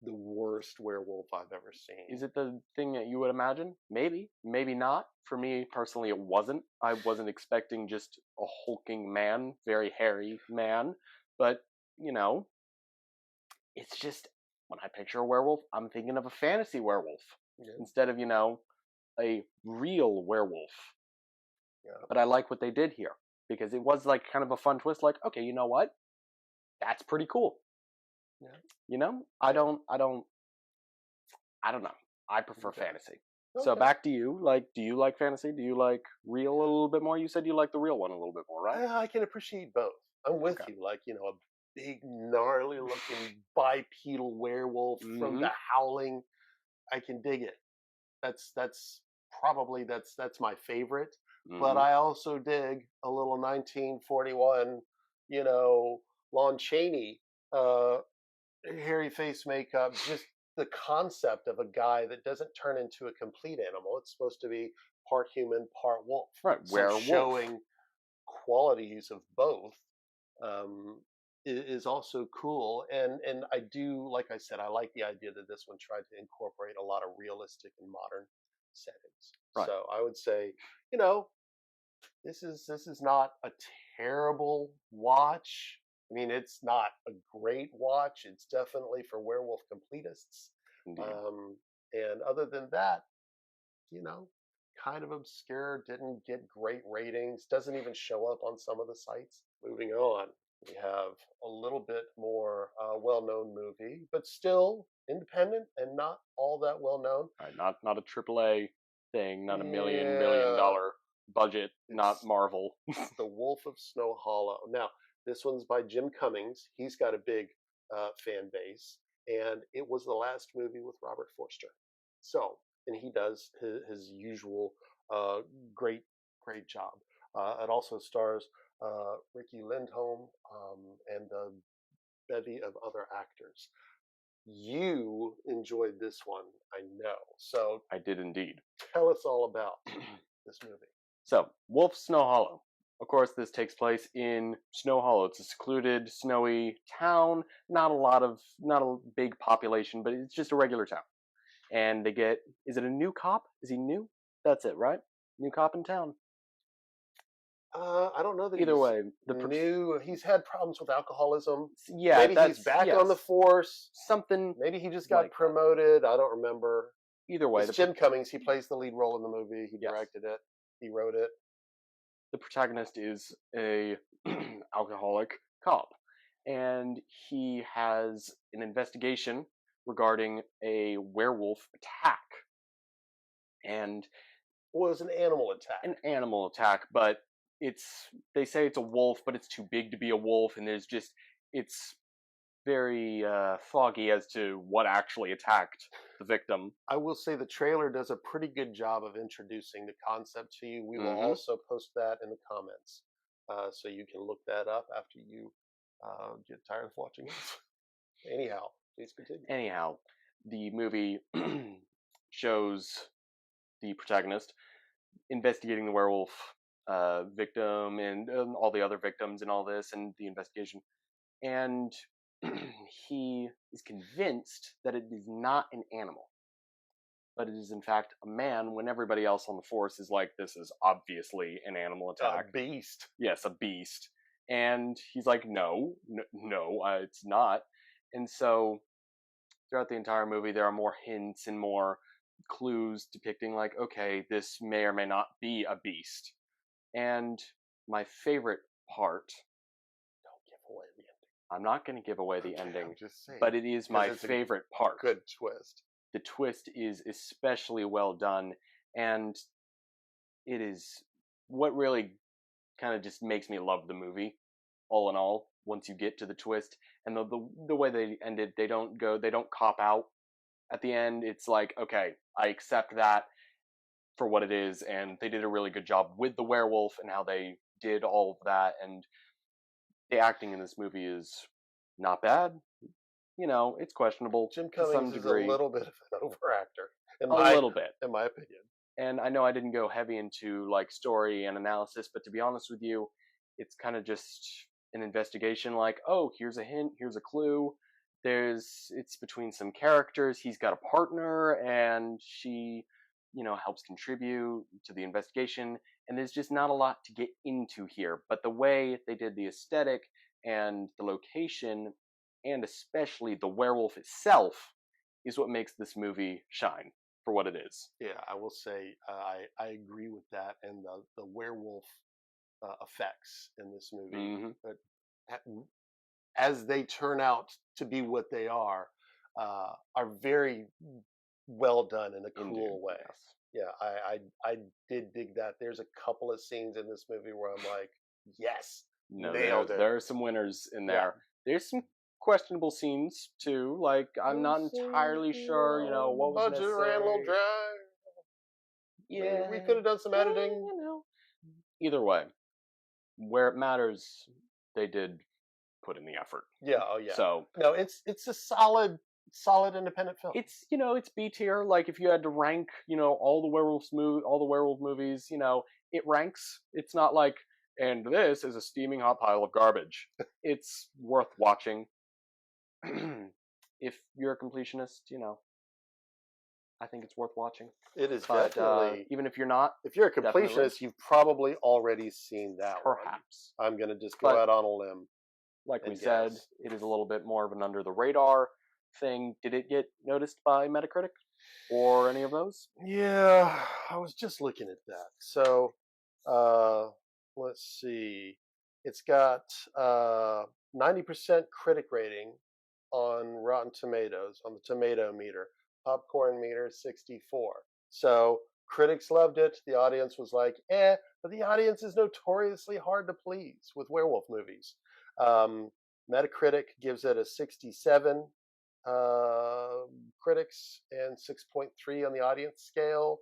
the worst werewolf I've ever seen. Is it the thing that you would imagine? Maybe, maybe not. For me personally, it wasn't. I wasn't expecting just a hulking man, very hairy man, but it's just, when I picture a werewolf, I'm thinking of a fantasy werewolf instead of, a real werewolf. Yeah. But I like what they did here, because it was like kind of a fun twist. Like, okay, you know what? That's pretty cool. Yeah. I don't know. I prefer fantasy. Okay. So back to you. Like, do you like fantasy? Do you like real a little bit more? You said you like the real one a little bit more, right? I can appreciate both. I'm with you. Like, a big, gnarly looking bipedal werewolf from The Howling. I can dig it. That's my favorite. But I also dig a little 1941, Lon Chaney, hairy face makeup, just the concept of a guy that doesn't turn into a complete animal. It's supposed to be part human, part wolf. Right, so werewolf. Showing qualities of both is also cool. And I do, like I said, I like the idea that this one tried to incorporate a lot of realistic and modern settings. Right. So I would say, this is not a terrible watch. I mean, it's not a great watch. It's definitely for werewolf completists. And other than that, kind of obscure, didn't get great ratings, doesn't even show up on some of the sites. Moving on, we have a little bit more well-known movie, but still independent and not all that well-known. Right, not a AAA thing, not a $1 billion budget, not Marvel. The Wolf of Snow Hollow. Now, this one's by Jim Cummings. He's got a big fan base, and it was the last movie with Robert Forster. So, and he does his usual great job. It also stars Ricky Lindholm and a bevy of other actors. You enjoyed this one, I know. So I did indeed. Tell us all about this movie. So, Wolf Snow Hollow. Of course, this takes place in Snow Hollow. It's a secluded, snowy town. Not a big population, but it's just a regular town. And they get, is it a new cop? Is he new? That's it, right? New cop in town. I don't know that Either he's way, new. He's had problems with alcoholism. yeah, Maybe he's back on the force. Something. Maybe he just got like promoted. I don't remember. Either way, It's Jim Cummings. He plays the lead role in the movie. He directed it. He wrote it. The protagonist is a alcoholic cop, and he has an investigation regarding a werewolf attack. And Well, it was an animal attack. An animal attack, but they say it's a wolf, but it's too big to be a wolf, and it's very foggy as to what actually attacked the victim. I will say the trailer does a pretty good job of introducing the concept to you. We will also post that in the comments, so you can look that up after you get tired of watching it. Anyhow, please continue. Anyhow, the movie shows the protagonist investigating the werewolf victim and all the other victims and all this and the investigation. And he is convinced that it is not an animal, but it is in fact a man, when everybody else on the force is like, this is obviously an animal attack. A beast. Yes, a beast. And he's like, no, it's not. And so throughout the entire movie, there are more hints and more clues depicting like, okay, this may or may not be a beast. And my favorite part, don't give away the ending. I'm not going to give away the ending, I'm just saying, but it is my favorite part. Good twist. The twist is especially well done, and it is what really kind of just makes me love the movie, all in all, once you get to the twist. And the way they ended, they don't cop out at the end. It's like, okay, I accept that for what it is, and they did a really good job with the werewolf and how they did all of that, and the acting in this movie is not bad. You know, it's questionable Jim to some Cummings degree. is a little bit of an over-actor. Little bit. In my opinion. And I know I didn't go heavy into like story and analysis, but to be honest with you, it's kind of just an investigation like, oh, here's a hint, here's a clue. It's between some characters. He's got a partner, and she, helps contribute to the investigation. And there's just not a lot to get into here. But the way they did the aesthetic and the location, and especially the werewolf itself, is what makes this movie shine for what it is. Yeah, I will say I agree with that, and the werewolf effects in this movie, but as they turn out to be what they are very well done in a cool way. Yes. Yeah, I did dig that. There's a couple of scenes in this movie where I'm like, yes, nailed it. There are some winners in there. Yeah. There's some questionable scenes too. Like, I'm not entirely sure, what was budget ran a little dry. Yeah, we could have done some editing. Either way, where it matters, they did put in the effort. Yeah, oh yeah. So no, it's a solid independent film. It's it's B tier. Like, if you had to rank, all the werewolf movies, it ranks. It's not like, and this is a steaming hot pile of garbage. It's worth watching. If you're a completionist, I think it's worth watching. It is definitely. Even if you're not, if you're a completionist, you've probably already seen that. Perhaps. I'm going to just go out on a limb. Like we said, it is a little bit more of an under the radar thing. Did it get noticed by Metacritic or any of those? Yeah, I was just looking at that. So, let's see. It's got 90% critic rating on Rotten Tomatoes, on the tomato meter. Popcorn meter 64. So critics loved it. The audience was like, but the audience is notoriously hard to please with werewolf movies. Metacritic gives it a 67 critics and 6.3 on the audience scale.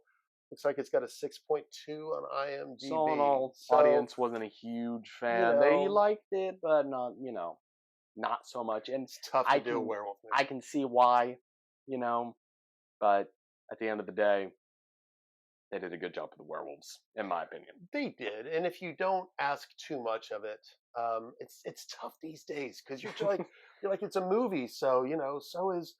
Looks like it's got a 6.2 on IMDb. So in all, audience wasn't a huge fan. They liked it, but not so much. And it's tough to do a werewolf movie. I can see why, but at the end of the day, they did a good job with the werewolves, in my opinion. They did, and if you don't ask too much of it, it's tough these days because you're like it's a movie, so so is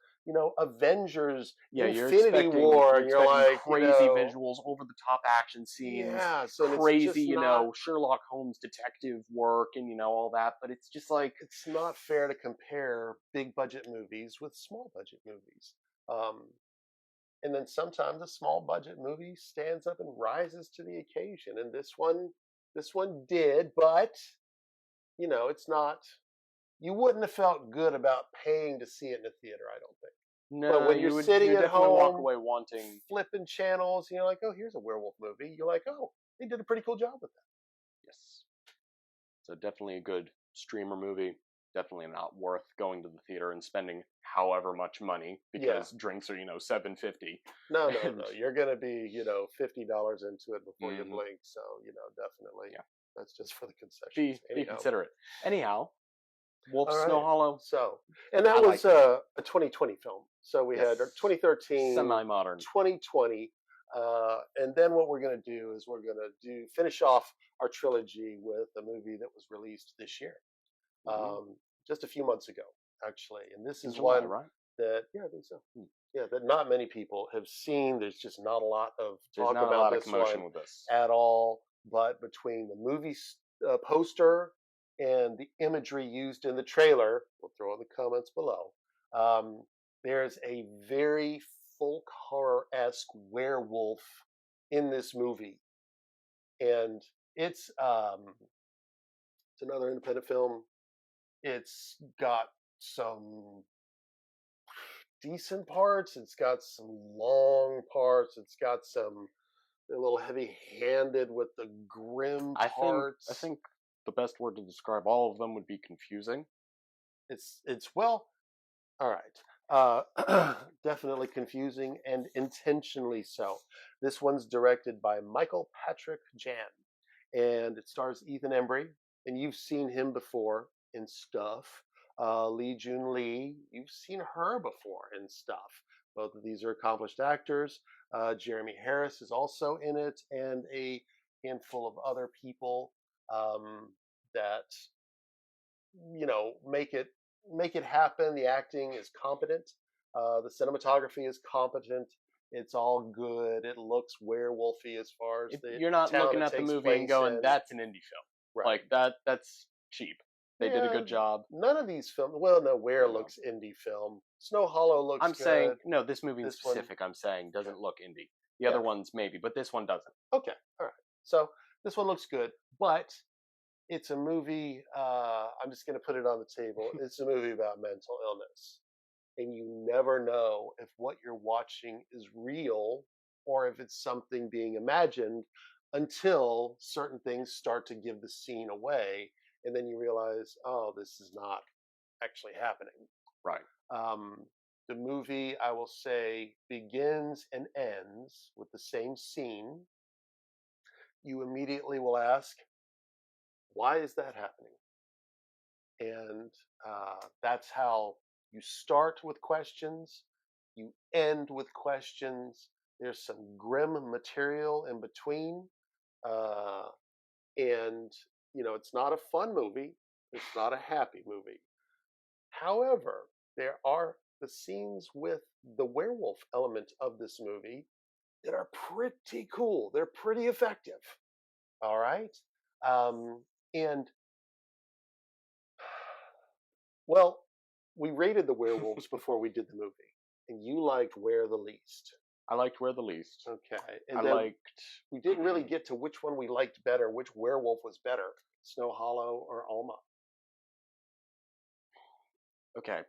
Avengers, Yeah, you're Infinity expecting, War, and you're like, crazy visuals, over the top action scenes, yeah, so it's crazy, just not, Sherlock Holmes detective work, and all that. But it's just like, it's not fair to compare big budget movies with small budget movies. And then sometimes a small budget movie stands up and rises to the occasion, and this one did, but it's not. You wouldn't have felt good about paying to see it in a theater, I don't think. no, But when you're sitting you at definitely home, walk away wanting. flipping channels, and you're like, oh, here's a werewolf movie. You're like, oh, they did a pretty cool job with that. Yes, so definitely a good streamer movie. Definitely not worth going to the theater and spending however much money, because drinks are $7.50. No. You're gonna be $50 into it before you blink. So definitely, that's just for the concessions. Be considerate. Anyhow, Wolf All right. Snow Hollow. So, and that was a 2020 film. So we had our 2013, semi-modern, 2020, and then what we're going to do is we're going to finish off our trilogy with a movie that was released this year, just a few months ago, actually. And this is July, one right? that, I think so. Yeah, that not many people have seen. There's just not a lot of talk not about a lot this of commotion one with this at all. But between the movie poster and the imagery used in the trailer, we'll throw in the comments below, there's a very folk horror-esque werewolf in this movie. And it's another independent film. It's got some decent parts. It's got some long parts. It's got some a little heavy-handed with the grim parts. I think the best word to describe all of them would be confusing. It's well, all right. Definitely confusing, and intentionally so. This one's directed by Michael Patrick Jan, and it stars Ethan Embry, and you've seen him before in stuff. Lee Jun Lee, you've seen her before in stuff. Both of these are accomplished actors. Jeremy Harris is also in it, and a handful of other people that make it happen. The acting is competent. The cinematography is competent. It's all good. It looks werewolfy as far as you're not looking at the movie and going, "That's an indie film." Right. Like that's cheap. They did a good job. None of these films. Well, no, looks indie film. Snow Hollow looks. I'm good. saying no. This movie in specific, I'm saying, doesn't look indie. The other ones maybe, but this one doesn't. Okay, all right. So this one looks good, but it's a movie. I'm just going to put it on the table. It's a movie about mental illness, and you never know if what you're watching is real or if it's something being imagined until certain things start to give the scene away. And then you realize, oh, this is not actually happening. Right. The movie, I will say, begins and ends with the same scene. You immediately will ask, why is that happening? And that's how you start with questions. You end with questions. There's some grim material in between. And it's not a fun movie. It's not a happy movie. However, there are the scenes with the werewolf element of this movie that are pretty cool. They're pretty effective. All right. And well, we rated the werewolves before we did the movie, and you liked Where the least. I liked Where the least. Okay. And we didn't really get to which one we liked better, which werewolf was better, Snow Hollow or Alma. Okay.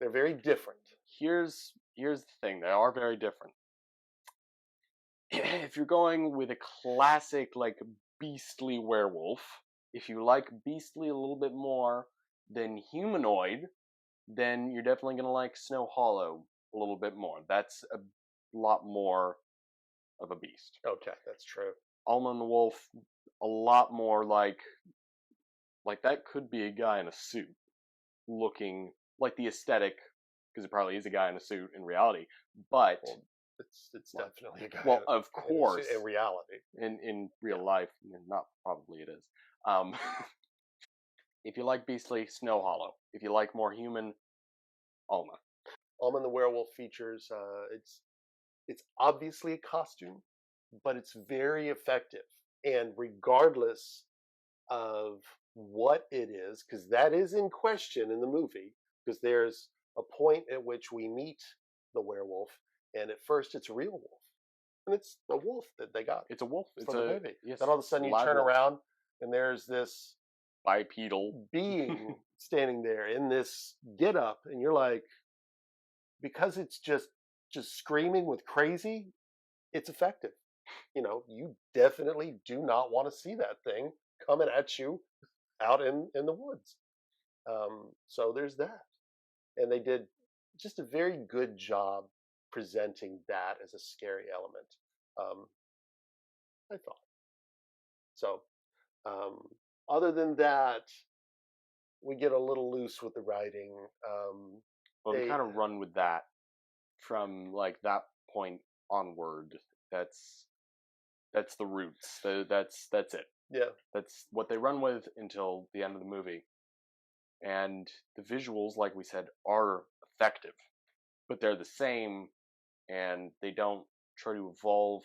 They're very different. Here's the thing. They are very different. If you're going with a classic, like, beastly werewolf, if you like beastly a little bit more than humanoid, then you're definitely going to like Snow Hollow a little bit more. That's a lot more of a beast. Okay, that's true. Alma and the Wolf, a lot more like that could be a guy in a suit, looking like the aesthetic, because it probably is a guy in a suit in reality, but it's definitely a guy. Well, of course, in reality, in real life, not probably it is. If you like beastly, Snow Hollow. If you like more human, Alma. Alma and the Werewolf features, it's obviously a costume, but it's very effective. And regardless of what it is, because that is in question in the movie, because there's a point at which we meet the werewolf, and at first it's a real wolf, and it's a wolf that they got. It's a wolf. It's the movie. Yes, then all of a sudden you turn around, and there's this bipedal being standing there in this get up, and you're like, because it's just screaming with crazy, it's effective. You definitely do not want to see that thing coming at you out in the woods. So there's that. And they did just a very good job presenting that as a scary element, I thought. So other than that, we get a little loose with the writing. Well, they kind of run with that from like that point onward. That's the roots. That's it. Yeah. That's what they run with until the end of the movie. And the visuals, like we said, are effective, but they're the same, and they don't try to evolve.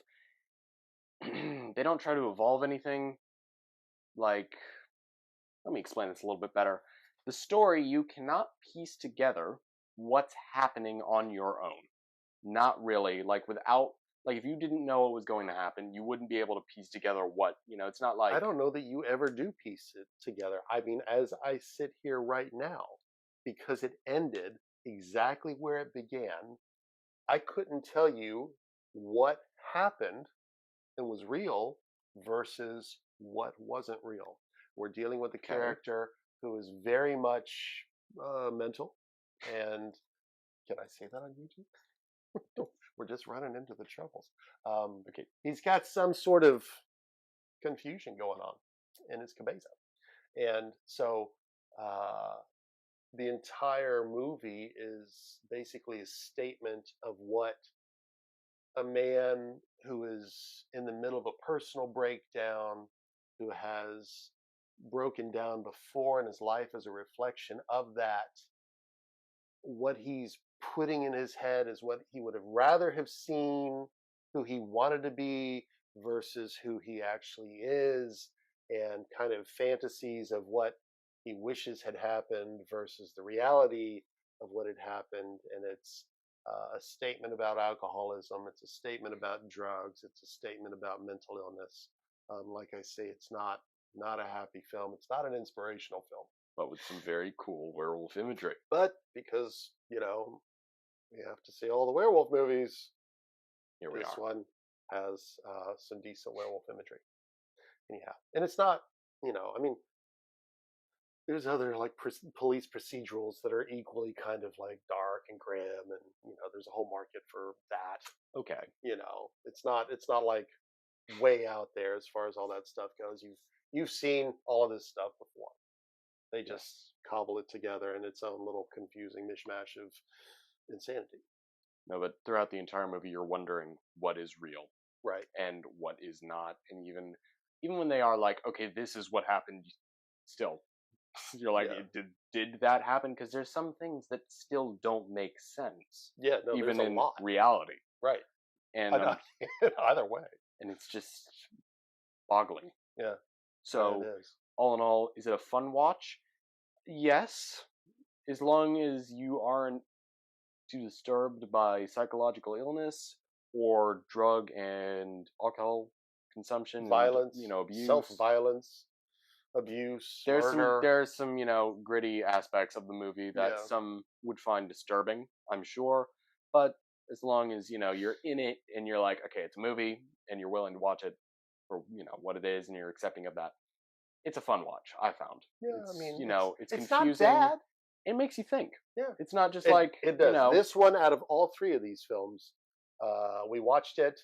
They don't try to evolve anything. Like, let me explain this a little bit better. The story, you cannot piece together what's happening on your own. Not really. Like, if you didn't know what was going to happen, you wouldn't be able to piece together what, it's not like... I don't know that you ever do piece it together. I mean, as I sit here right now, because it ended exactly where it began, I couldn't tell you what happened and was real versus what wasn't real. We're dealing with a character who is very much mental, and can I say that on YouTube? We're just running into the troubles. Okay, he's got some sort of confusion going on in his cabeza, and so the entire movie is basically a statement of what a man who is in the middle of a personal breakdown, who has broken down before in his life as a reflection of that, what he's putting in his head is what he would have rather have seen, who he wanted to be versus who he actually is, and kind of fantasies of what he wishes had happened versus the reality of what had happened. And it's a statement about alcoholism. It's a statement about drugs. It's a statement about mental illness. Like I say, it's not a happy film. It's not an inspirational film. But with some very cool werewolf imagery. But because, you have to see all the werewolf movies, this one has some decent werewolf imagery. Anyhow, and it's not, I mean, there's other like police procedurals that are equally kind of like dark and grim, and there's a whole market for that. Okay. It's not like way out there as far as all that stuff goes. You've seen all of this stuff before. They just cobble it together in its own little confusing mishmash of insanity. No, but throughout the entire movie, you're wondering what is real, right, and what is not, and even when they are like, okay, this is what happened, still, you're like, did that happen? Because there's some things that still don't make sense. Yeah, no, even there's a in lot. Reality, right? And either way, and it's just boggling. Yeah. So, it is. All in all, is it a fun watch? Yes, as long as you aren't too disturbed by psychological illness or drug and alcohol consumption, violence, and, abuse, self-violence, abuse, murder. There's some gritty aspects of the movie that some would find disturbing, I'm sure. But as long as you're in it and you're like, okay, it's a movie, and you're willing to watch it for what it is, and you're accepting of that, it's a fun watch. I found. Yeah, it's, I mean, it's Not confusing. bad. It makes you think. Yeah, it's not just it does. This one, out of all three of these films, we watched it.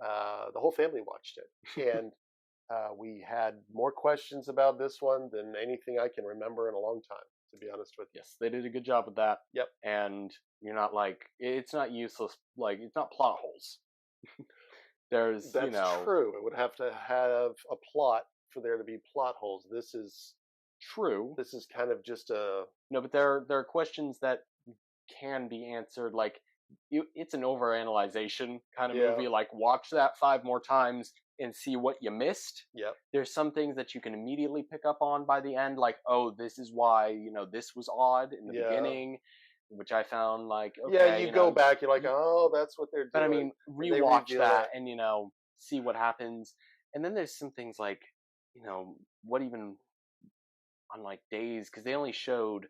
The whole family watched it, and we had more questions about this one than anything I can remember in a long time, to be honest with you. Yes, they did a good job with that. Yep. And you're not like, it's not useless. Like, it's not plot holes. That's true. It would have to have a plot for there to be plot holes. This is true. This is kind of just a... No, but there are questions that can be answered. Like, it's an overanalyzation kind of Yeah. movie. Like, watch that 5 more times and see what you missed. Yep. There's some things that you can immediately pick up on by the end, like, oh, this is why, you know, this was odd in the Yeah. beginning, which I found like, okay, Yeah, you go know, back, you're like, oh, that's what they're doing. but I mean, They rewatch reveal that it. and, you know, see what happens. And then there's some things like, you know, what even on like days, because they only showed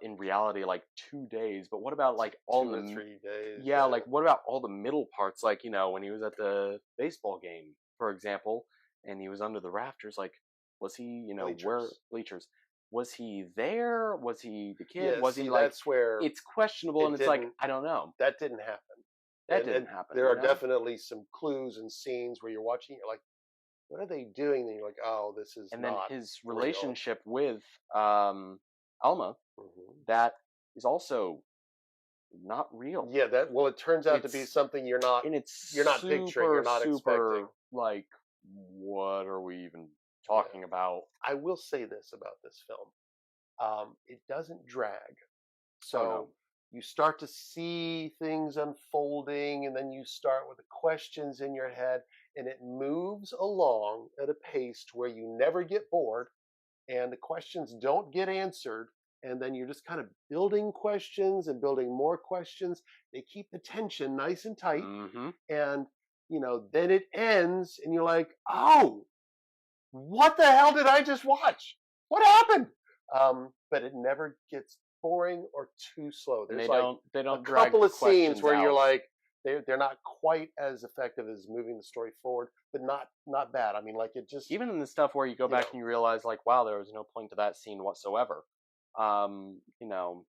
in reality like 2 days, but what about like all 2 or the 3 days. yeah, like what about all the middle parts, like, you know, when he was at the baseball game, for example, and he was under the rafters, like, was he, you know, where bleachers, was he there, was he the kid, Yeah, was see, he like, that's where it's questionable, and it's like, I don't know, that didn't happen. that didn't happen. There you are know? definitely some clues and scenes where you're watching, you're like, what are they doing? And you're like, oh, this is and not then his real. relationship with Alma, Mhm. that is also not real. Yeah, that, well, it turns out to be It's- something you're not and it's picturing, you're not super, expecting. like, what are we even talking about? I will say this about this film. It doesn't drag. So no. you start to see things unfolding, and then you start with the questions in your head, and it moves along at a pace to where you never get bored, and the questions don't get answered, and then you're just kind of building questions and building more questions. They keep the tension nice and tight, Mm-hmm. and you know, then it ends, and you're like, oh, what the hell did I just watch? What happened? But it never gets boring or too slow. And There's they don't a drag couple of scenes questions where you're out. like, they're not quite as effective as moving the story forward, but not bad. I mean, like, it just, Even in the stuff where you go back know. and you realize, like, wow, there was no point to that scene whatsoever. You know,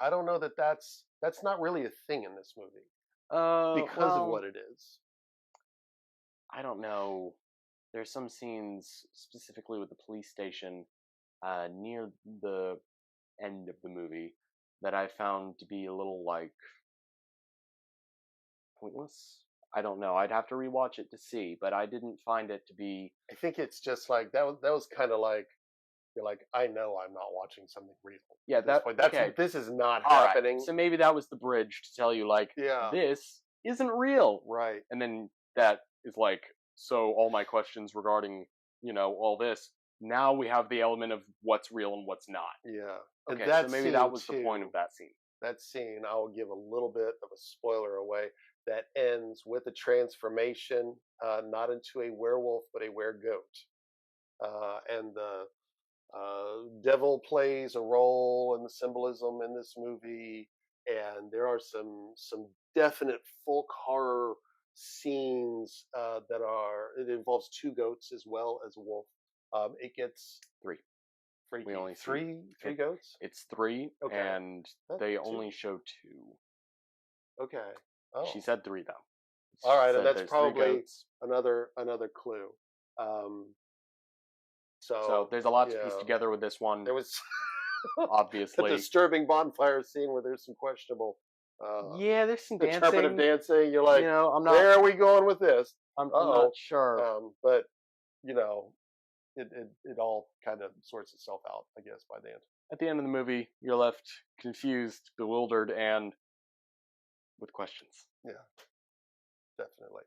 I don't know that that's not really a thing in this movie because of what it is. I don't know. There's some scenes specifically with the police station near the end of the movie that I found to be a little like pointless. I don't know. I'd have to rewatch it to see, but I didn't find it to be. I think it's just like that was kind of like, you're like, I know I'm not watching something real. Yeah, at this point. That's okay. This is not All right, happening. so maybe that was the bridge to tell you, like, Yeah. this isn't real. Right. And then that is like, so all my questions regarding, you know, all this, now we have the element of what's real and what's not. Yeah. Okay, And that so maybe scene that was too, the point of that scene. That scene, I'll give a little bit of a spoiler away, that ends with a transformation, not into a werewolf, but a weregoat. And the devil plays a role in the symbolism in this movie, and there are some definite folk horror scenes it involves 2 goats as well as a wolf. It gets 3. freaky. We only see three goats. It's 3, Okay. and That's they 2. only show 2. Okay. Oh. She said 3 though. All right, She and said that's there's 3 probably goats. another clue. So there's a lot to yeah. piece together with this one. There was obviously a disturbing bonfire scene where there's some questionable yeah, there's some dancing. interpretive dancing. You're like, you know, I'm not. Where are we going with this? I'm not sure. But you know, it all kind of sorts itself out, I guess, by the end. At the end of the movie, you're left confused, bewildered, and with questions. Yeah, definitely.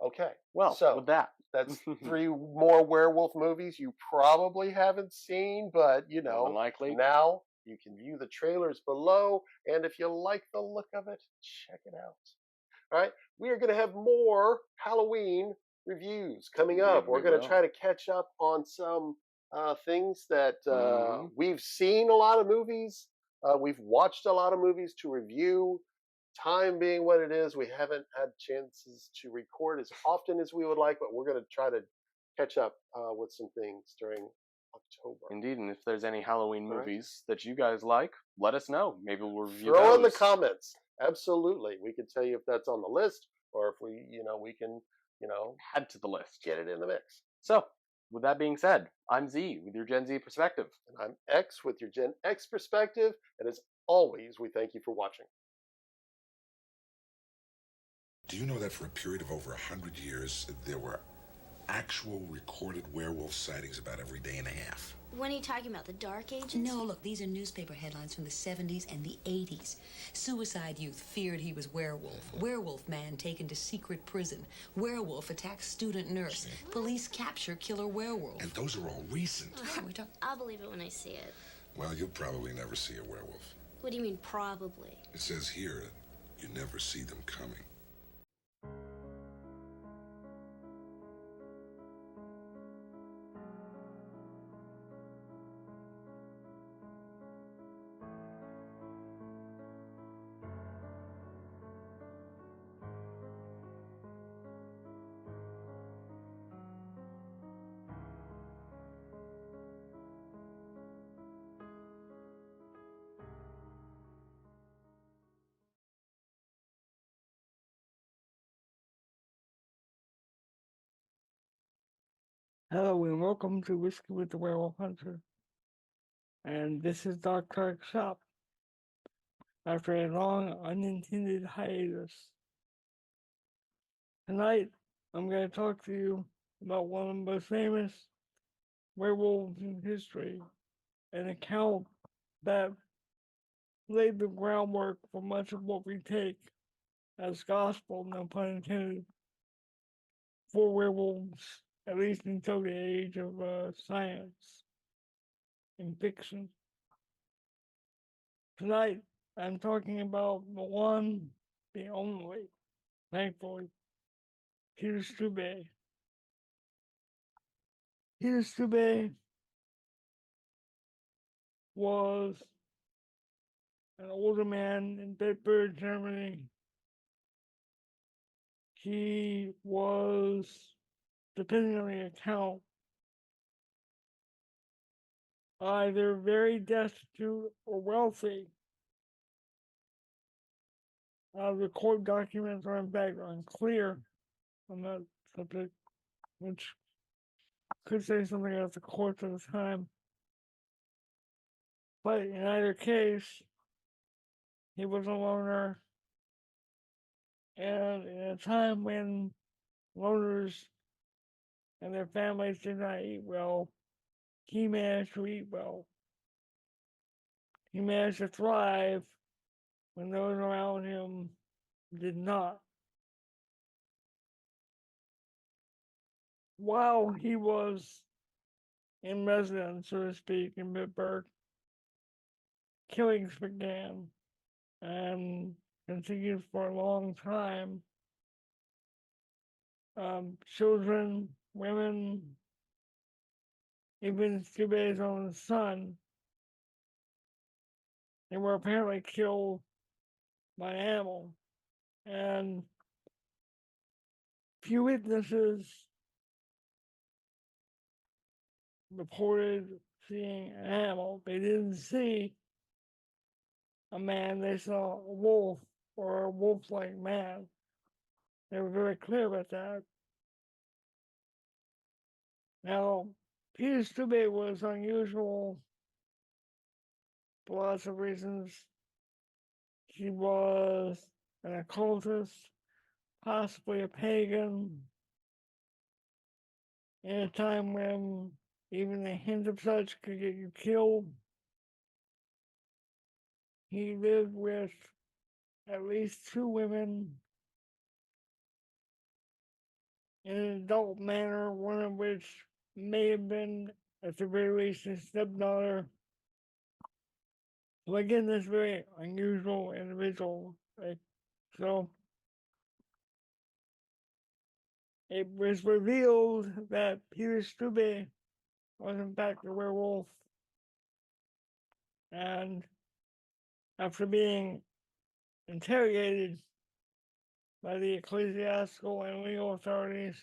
Okay, Well, so with that, that's 3 more werewolf movies you probably haven't seen, but you know, unlikely. now you can view the trailers below, and if you like the look of it, check it out. All right, we are going to have more Halloween reviews coming up. We're going to try to catch up on some things that we've seen a lot of movies. We've watched a lot of movies to review. Time being what it is, we haven't had chances to record as often as we would like, but we're going to try to catch up with some things during October. Indeed, and if there's any Halloween movies that you guys like, let us know. Maybe we'll review Throw those. in the comments. Absolutely. We can tell you if that's on the list, or if we can, add to the list. Get it in the mix. So, with that being said, I'm Z with your Gen Z perspective. And I'm X with your Gen X perspective. And as always, we thank you for watching. Do you know that for a period of over 100 years, there were actual recorded werewolf sightings about every day and a half. When are you talking about? The Dark Ages? No, look, these are newspaper headlines from the 70s and the 80s. Suicide youth feared he was werewolf. Werewolf man taken to secret prison. Werewolf attacks student nurse. Police capture killer werewolf. And those are all recent. I'll believe it when I see it. Well, you'll probably never see a werewolf. What do you mean, probably? It says here that you never see them coming. Hello and welcome to Whiskey with the Werewolf Hunter. And this is Doc Clark's shop. After a long unintended hiatus. Tonight, I'm going to talk to you about one of the most famous werewolves in history. An account that laid the groundwork for much of what we take as gospel, no pun intended, for werewolves. At least until the age of science and fiction. Tonight, I'm talking about the one, the only, thankfully, Peter Stube. Peter Stube was an older man in Bedford, Germany. He was, depending on the account, either very destitute or wealthy. The court documents are in fact unclear on that subject, which could say something about the courts at the time. But in either case, he was a loner, and in a time when loners and their families did not eat well, he managed to eat well. He managed to thrive when those around him did not. While he was in residence, so to speak, in Bitburg, killings began and continued for a long time. Children, women, even Stube's own son, they were apparently killed by an animal. And few witnesses reported seeing an animal. They didn't see a man, they saw a wolf or a wolf-like man. They were very clear about that. Now, Peter Stube was unusual for lots of reasons. He was an occultist, possibly a pagan, in a time when even a hint of such could get you killed. He lived with at least 2 women in an adult manner, one of which may have been, at the very least, his stepdaughter. So again, this very unusual individual. Right? So it was revealed that Peter Stube was in fact a werewolf. And after being interrogated by the ecclesiastical and legal authorities,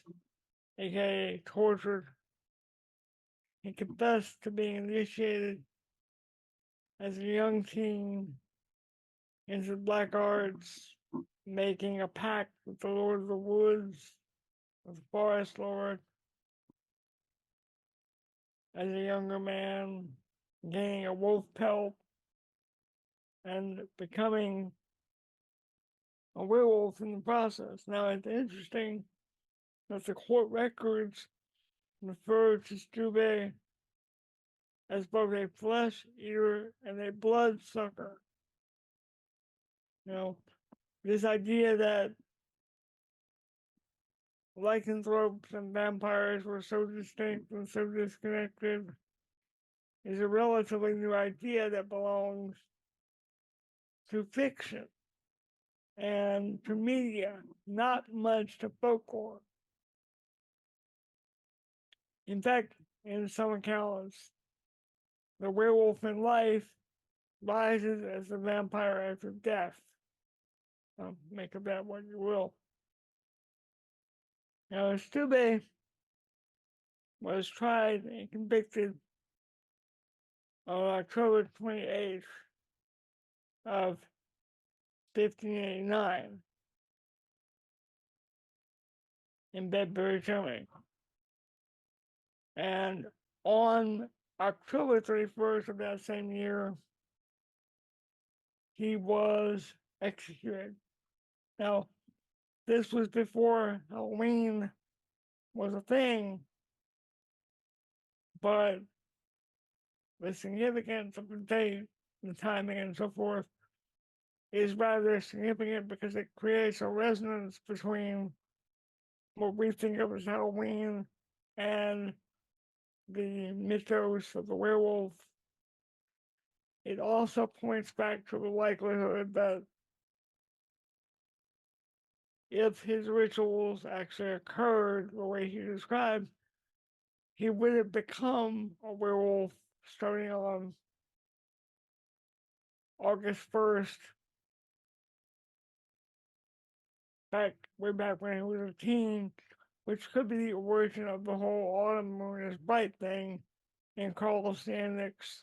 aka tortured, he confessed to being initiated as a young teen into black arts, making a pact with the Lord of the Woods, with the Forest Lord, as a younger man, gaining a wolf pelt, and becoming a werewolf in the process. Now, it's interesting that the court records referred to Stube as both a flesh eater and a blood sucker. This idea that lycanthropes and vampires were so distinct and so disconnected is a relatively new idea that belongs to fiction and to media, not much to folklore. In fact, in some accounts, the werewolf in life rises as the vampire after death. Make of that what you will. Now, Stube was tried and convicted on October 28th of 1589 in Bedbury County. And on October 31st of that same year, he was executed. Now, this was before Halloween was a thing, but the significance of the date, the timing, and so forth is rather significant because it creates a resonance between what we think of as Halloween and the mythos of the werewolf. It also points back to the likelihood that if his rituals actually occurred the way he described, he would have become a werewolf starting on August 1st, way back when he was a teen, which could be the origin of the whole autumn moon is bright thing in Carl Sandnick's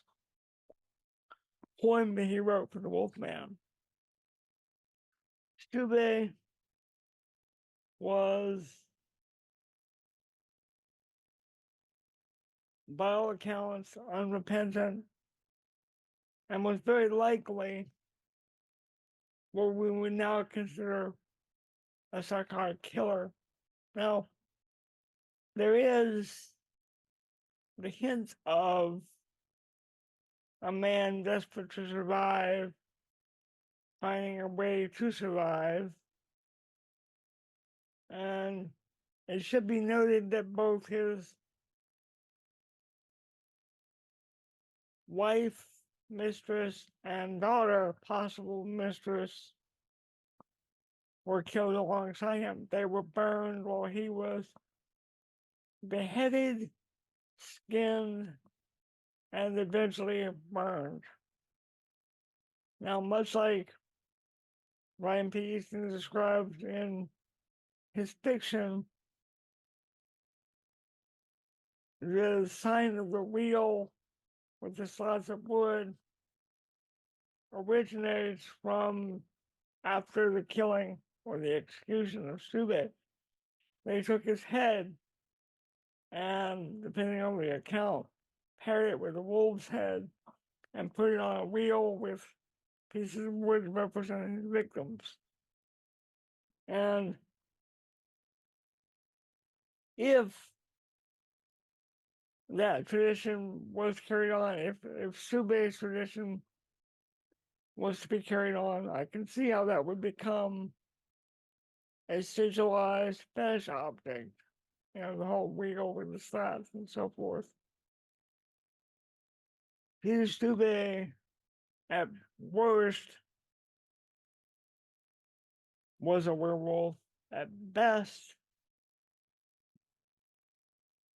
poem that he wrote for the Wolfman. Stube was, by all accounts, unrepentant and was very likely what we would now consider a psychotic killer. Now, there is the hint of a man desperate to survive, finding a way to survive. And it should be noted that both his wife, mistress, and daughter, possible mistress, were killed alongside him. They were burned while he was beheaded, skinned, and eventually burned. Now, much like Ryan P. Easton described in his fiction, the sign of the wheel with the slots of wood originates from after the killing or the execution of Stube. They took his head and, depending on the account, paired it with a wolf's head and put it on a wheel with pieces of wood representing his victims. And if that tradition was carried on, if Stube's tradition was to be carried on, I can see how that would become a sigilized fetish object. The whole wheel with the slats and so forth. Peter Stube, at worst, was a werewolf. At best,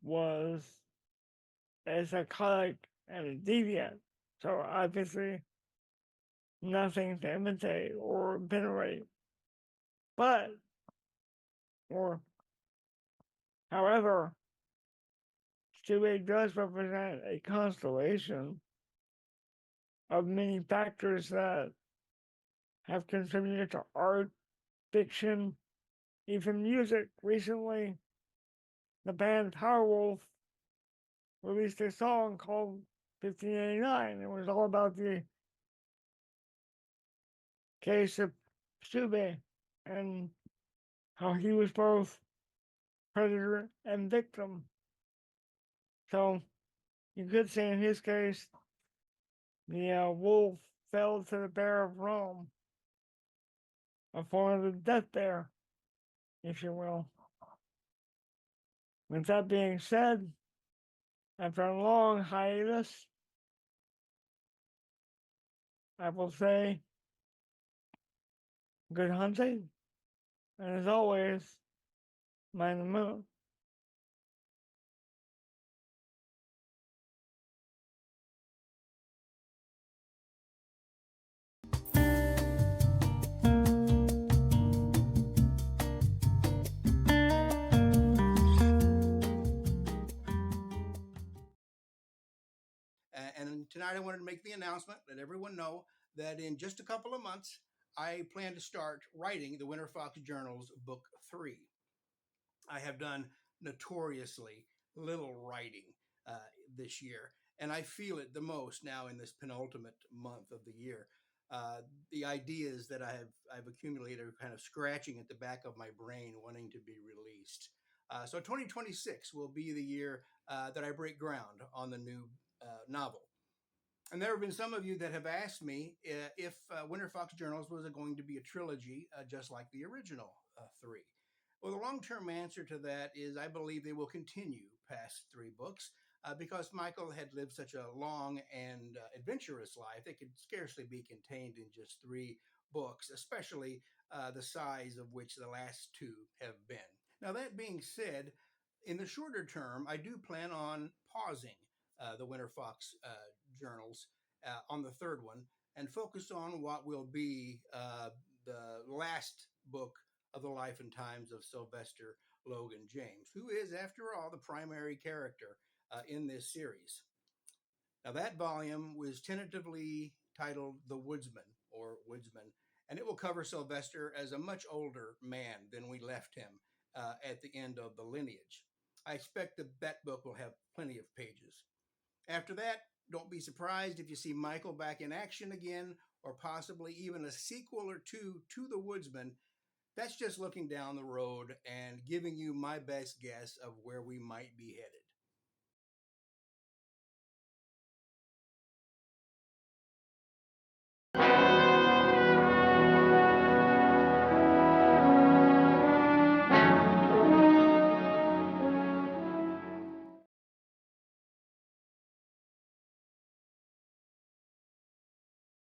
was a psychotic and a deviant. So obviously, nothing to imitate or venerate. However, Stube does represent a constellation of many factors that have contributed to art, fiction, even music. Recently, the band Powerwolf released a song called 1589. It was all about the case of Stube and how he was both predator and victim. So you could say in his case, the wolf fell to the bear of Rome, a form of the death bear, if you will. With that being said, after a long hiatus, I will say good hunting, and as always, mind the moon. And tonight I wanted to make the announcement, let everyone know that in just a couple of months, I plan to start writing the Winter Fox Journal's Book 3. I have done notoriously little writing this year, and I feel it the most now in this penultimate month of the year. The ideas that I've accumulated are kind of scratching at the back of my brain, wanting to be released. So 2026 will be the year that I break ground on the new novel. And there have been some of you that have asked me if Winter Fox Journals was going to be a trilogy, just like the original three. Well, the long-term answer to that is I believe they will continue past 3 books because Michael had lived such a long and adventurous life that could scarcely be contained in just 3 books, especially the size of which the last 2 have been. Now, that being said, in the shorter term, I do plan on pausing the Winter Fox journals on the 3rd one and focus on what will be the last book of the life and times of Sylvester Logan James, who is, after all, the primary character in this series. Now, that volume was tentatively titled The Woodsman, or Woodsman, and it will cover Sylvester as a much older man than we left him at the end of the lineage. I expect that book will have plenty of pages. After that, don't be surprised if you see Michael back in action again, or possibly even a sequel or 2 to The Woodsman. That's just looking down the road and giving you my best guess of where we might be headed.